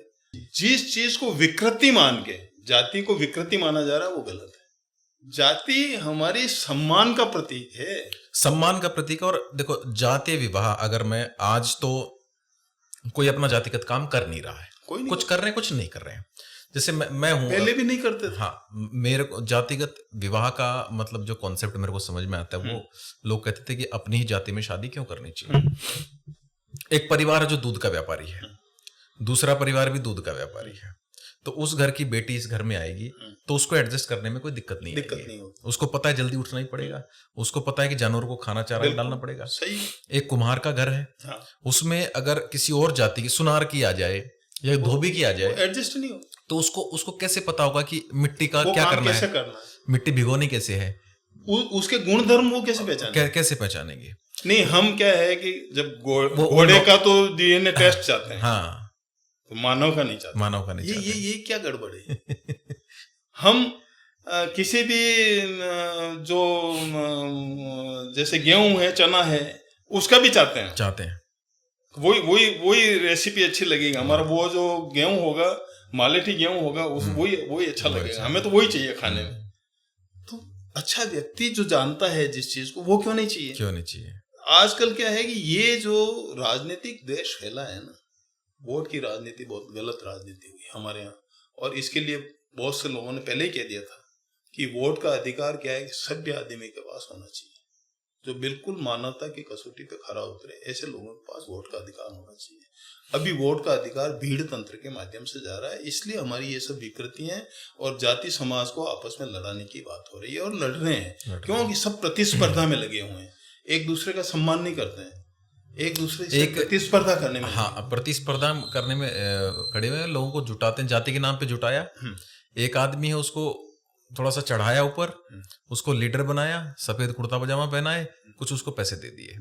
B: जिस चीज को विकृति मान के जाति को विकृति माना जा रहा है वो गलत है। जाति हमारी सम्मान का प्रतीक है,
A: सम्मान का प्रतीक। और देखो जातीय विवाह, अगर मैं आज तो कोई अपना जातिगत काम कर नहीं रहा है, कोई कुछ कर रहे हैं कुछ नहीं कर रहे हैं। जैसे मैं हूं,
B: पहले भी नहीं करते थे।
A: हाँ, मेरे को जातिगत विवाह का मतलब जो कॉन्सेप्ट मेरे को समझ में आता है वो लोग कहते थे कि अपनी ही जाति में शादी क्यों करनी चाहिए। एक परिवार है जो दूध का व्यापारी है, दूसरा परिवार भी दूध का व्यापारी है, तो उस घर की बेटी इस घर में आएगी तो उसको एडजस्ट करने में कोई दिक्कत नहीं होगी। उसको पता है जल्दी उठना ही पड़ेगा, उसको पता है कि जानवर को खाना चारा डालना पड़ेगा।
B: सही।
A: एक कुम्हार का घर है, उसमें अगर किसी और जाति की सुनार की आ जाए या धोबी की आ जाए,
B: एडजस्ट नहीं हो
A: तो उसको कैसे पता होगा कि मिट्टी का क्या करना है, मिट्टी भिगोनी कैसे है,
B: उसके गुण धर्म वो कैसे
A: पहचानेंगे। नहीं,
B: हम क्या है कि जब घोड़े का तो डीएनए टेस्ट चाहते हैं,
A: हाँ,
B: तो मानव का नहीं चाहते। ये क्या गड़बड़ है। हम किसी भी जो जैसे गेहूं है, चना है, उसका भी चाहते हैं। वही रेसिपी अच्छी लगेगी हमारा। वो जो गेहूं होगा, मालेठी गेहूं होगा, वही अच्छा लगेगा हमें, तो वही चाहिए खाने में। तो अच्छा व्यक्ति जो जानता है जिस चीज को, वो क्यों नहीं चाहिए। आजकल क्या है कि ये जो राजनीतिक द्वेष फैला है ना, वोट की राजनीति बहुत गलत राजनीति हुई हमारे यहाँ। और इसके लिए बहुत से लोगों ने पहले ही कह दिया था कि वोट का अधिकार क्या है कि सभ्य आदमी के पास होना चाहिए, जो बिल्कुल मानवता की कसौटी पे खरा उतरे, ऐसे लोगों के पास वोट का अधिकार होना चाहिए। अभी वोट का अधिकार भीड़ तंत्र के माध्यम से जा रहा है, इसलिए हमारी ये सब विकृतियां और जाति समाज को आपस में लड़ाने की बात हो रही है। और लड़ रहे हैं क्योंकि सब प्रतिस्पर्धा में लगे हुए हैं, एक दूसरे का सम्मान नहीं करते हैं, एक दूसरे से प्रतिस्पर्धा करने में।
A: हाँ, प्रतिस्पर्धा करने में खड़े हुए लोगों को जुटाते हैं। जाति के नाम पे जुटाया, एक आदमी है उसको थोड़ा सा चढ़ाया ऊपर, उसको लीडर बनाया, सफेद कुर्ता पजामा पहनाए, कुछ उसको पैसे दे दिए,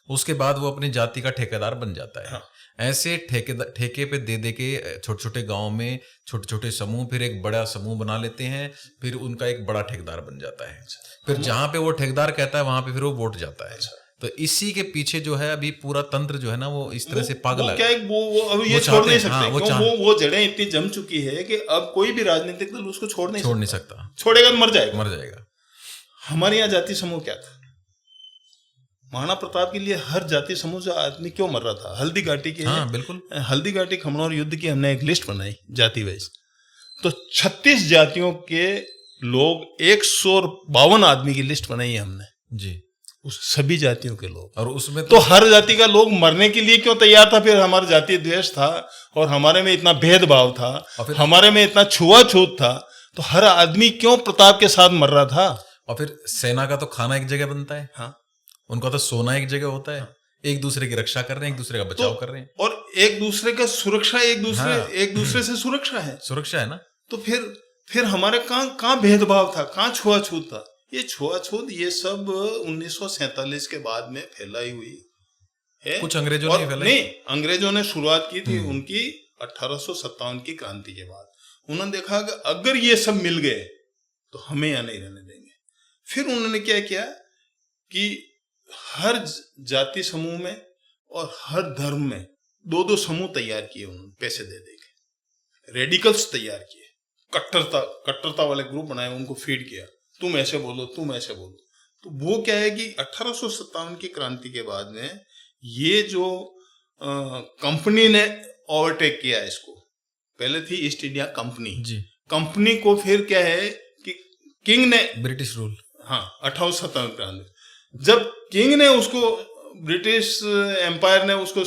A: उसके बाद वो अपनी जाति का ठेकेदार बन जाता है। हाँ। ऐसे ठेके पे दे के छोटे छोटे गांव में छोटे छोटे समूह, फिर एक बड़ा समूह बना लेते हैं, फिर उनका एक बड़ा ठेकेदार बन जाता है। फिर जहां पे वो ठेकेदार कहता है वहां पे फिर वो वोट जाता है। तो इसी के पीछे जो है अभी पूरा तंत्र जो है ना, वो इस तरह से पागल है।
B: वो अभी ये छोड़ नहीं सकते। हाँ, वो जड़ें इतनी जम चुकी है कि अब कोई भी राजनीतिक दल उसको छोड़ नहीं सकता। छोड़ेगा तो मर जाएगा।
A: मर जाएगा।
B: हमारे यहाँ जाति समूह क्या था? महाराणा प्रताप के लिए हर जाति समूह से आदमी क्यों मर रहा था? हल्दी घाटी के,
A: हाँ बिल्कुल,
B: हल्दी घाटी खमनौर युद्ध की हमने एक लिस्ट बनाई जाति वाइज, तो 36 जातियों के लोग, 152 आदमी की लिस्ट बनाई है हमने
A: जी,
B: उस सभी जातियों के लोग।
A: और उसमें
B: तो हर जाति का लोग मरने के लिए क्यों तैयार था? फिर हमारा जातीय द्वेष था और हमारे में इतना भेदभाव था, हमारे में इतना छुआछूत था, तो हर आदमी क्यों प्रताप के साथ मर रहा था?
A: और फिर सेना का तो खाना एक जगह बनता है,
B: हाँ,
A: उनका तो सोना एक जगह होता है, एक दूसरे की रक्षा कर रहे हैं, एक दूसरे का बचाव कर रहे हैं,
B: और एक दूसरे का सुरक्षा, एक दूसरे से सुरक्षा है,
A: सुरक्षा है ना।
B: तो फिर हमारे कहाँ भेदभाव था, कहाँ छुआछूत था? ये छुआछूत ये सब 1947 के बाद में फैलाई हुई है।
A: कुछ अंग्रेजों ने फैलाई,
B: नहीं, अंग्रेजों ने शुरुआत की थी उनकी 1857 की क्रांति के बाद। उन्होंने देखा कि अगर ये सब मिल गए तो हमें यहाँ नहीं रहने देंगे। फिर उन्होंने क्या किया कि हर जाति समूह में और हर धर्म में 2-2 समूह तैयार किए उन्होंने, पैसे दे के रेडिकल्स तैयार किए, कट्टरता वाले ग्रुप बनाए, उनको फीड किया, तुम ऐसे बोलो, तुम ऐसे बोलो। तो वो क्या है कि 1857 की क्रांति के बाद में ये जो कंपनी ने ओवरटेक किया इसको, पहले थी ईस्ट इंडिया कंपनी
A: जी,
B: कंपनी को फिर क्या है कि किंग ने,
A: ब्रिटिश रूल,
B: हाँ 1857 क्रांति, जब किंग ने उसको, ब्रिटिश एम्पायर ने उसको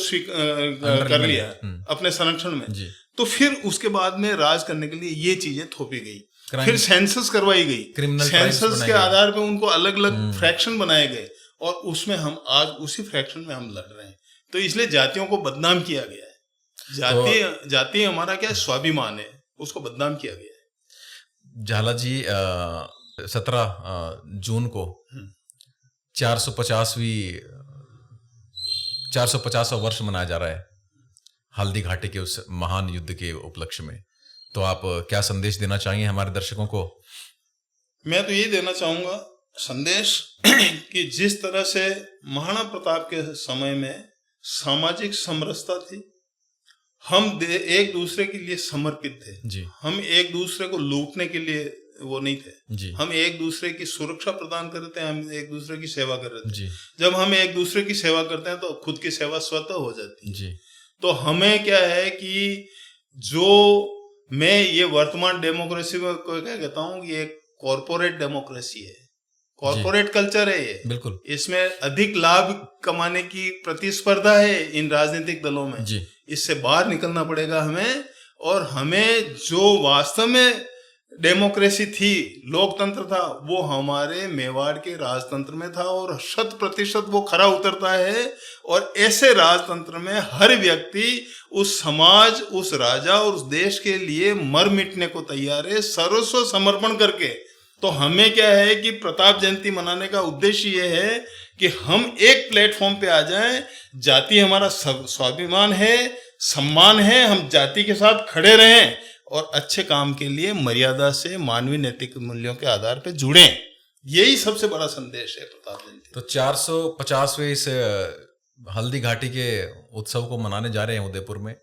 B: कर लिया अपने संरक्षण में, तो फिर उसके बाद में राज करने के लिए ये चीजें थोपी गई, फिर सेंसस करवाई गई, सेंसस के आधार पे उनको अलग अलग फ्रैक्शन बनाए गए, और उसमें हम आज उसी फ्रैक्शन में हम लड़ रहे हैं। तो इसलिए जातियों को बदनाम किया गया है। जाति हमारा क्या स्वाभिमान है, उसको बदनाम किया गया है।
A: झाला जी 17 जून को 450वां वर्ष मनाया जा रहा है हल्दी घाटी के उस महान युद्ध के उपलक्ष्य में। तो आप क्या संदेश देना चाहिए हमारे दर्शकों को?
B: मैं तो ये देना चाहूंगा संदेश कि जिस तरह से महाराणा प्रताप के समय में सामाजिक समरसता थी, हम एक दूसरे के लिए समर्पित थे
A: जी, हम
B: एक दूसरे को लूटने के लिए वो नहीं थे
A: जी,
B: हम एक दूसरे की सुरक्षा प्रदान कर रहे थे, हम एक दूसरे की सेवा कर रहे थे
A: जी।
B: जब हम एक दूसरे की सेवा करते हैं तो खुद की सेवा स्वतः हो जाती है
A: जी।
B: तो हमें क्या है कि जो मैं ये वर्तमान डेमोक्रेसी को क्या कहता हूँ कि एक कॉर्पोरेट डेमोक्रेसी है, कॉर्पोरेट कल्चर है ये,
A: बिल्कुल।
B: इसमें अधिक लाभ कमाने की प्रतिस्पर्धा है इन राजनीतिक दलों में
A: जी।
B: इससे बाहर निकलना पड़ेगा हमें, और हमें जो वास्तव में डेमोक्रेसी थी, लोकतंत्र था, वो हमारे मेवाड़ के राजतंत्र में था और 100% वो खरा उतरता है। और ऐसे राजतंत्र में हर व्यक्ति उस समाज, उस राजा और उस देश के लिए मर मिटने को तैयार है, सर्वस्व समर्पण करके। तो हमें क्या है कि प्रताप जयंती मनाने का उद्देश्य ये है कि हम एक प्लेटफॉर्म पे आ जाएं, जाति हमारा स्वाभिमान है, सम्मान है, हम जाति के साथ खड़े रहें और अच्छे काम के लिए मर्यादा से मानवीय नैतिक मूल्यों के आधार पे जुड़ें। यही सबसे बड़ा संदेश है प्रताप जयंती।
A: तो 450वें इस हल्दी घाटी के उत्सव को मनाने जा रहे हैं उदयपुर में,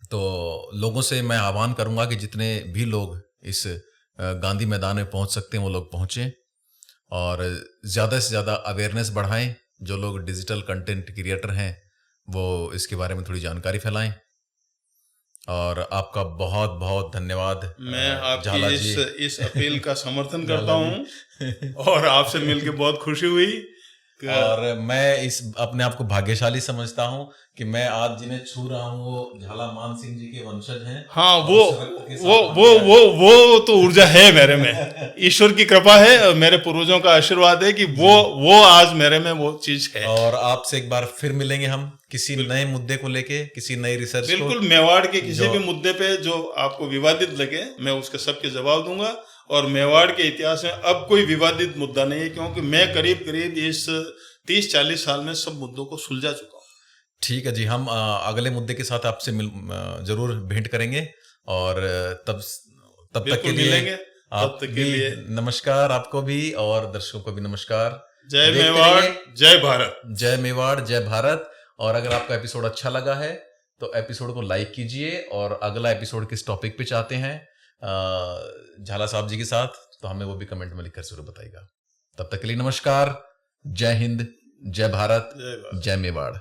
A: तो लोगों से मैं आह्वान करूंगा कि जितने भी लोग इस गांधी मैदान में पहुंच सकते हैं वो लोग पहुंचें और ज़्यादा से ज़्यादा अवेयरनेस बढ़ाएं। जो लोग डिजिटल कंटेंट क्रिएटर हैं वो इसके बारे में थोड़ी जानकारी फैलाएं। और आपका बहुत बहुत धन्यवाद।
B: मैं आपकी इस अपील का समर्थन करता हूं और आपसे मिलकर बहुत खुशी हुई।
A: और मैं इस अपने आप को भाग्यशाली समझता हूं कि मैं आज जिन्हें छू रहा हूं वो झाला मान सिंह जी के वंशज हैं।
B: हाँ, वो तो ऊर्जा है मेरे में, ईश्वर की कृपा है और मेरे पूर्वजों का आशीर्वाद है कि वो आज मेरे में वो चीज है।
A: और आपसे एक बार फिर मिलेंगे हम किसी नए मुद्दे को लेके, किसी नई रिसर्च को।
B: बिल्कुल, मेवाड़ के किसी भी मुद्दे पे जो आपको विवादित लगे मैं उसके सबके जवाब दूंगा। और मेवाड़ के इतिहास में अब कोई विवादित मुद्दा नहीं है, क्योंकि मैं करीब इस 30-40 साल में सब मुद्दों को सुलझा चुका हूँ।
A: ठीक है जी, हम अगले मुद्दे के साथ आपसे जरूर भेंट करेंगे और तब तक के लिए आप तक के लिए नमस्कार, आपको भी और दर्शकों को भी नमस्कार।
B: जय मेवाड़, जय भारत।
A: जय मेवाड़, जय भारत। और अगर आपका एपिसोड अच्छा लगा है तो एपिसोड को लाइक कीजिए, और अगला एपिसोड किस टॉपिक पे चाहते हैं झाला साहब जी के साथ, तो हमें वो भी कमेंट में लिखकर जरूर बताइएगा। तब तक के लिए नमस्कार, जय हिंद, जय भारत,
B: जय भारत।
A: जय मेवाड़।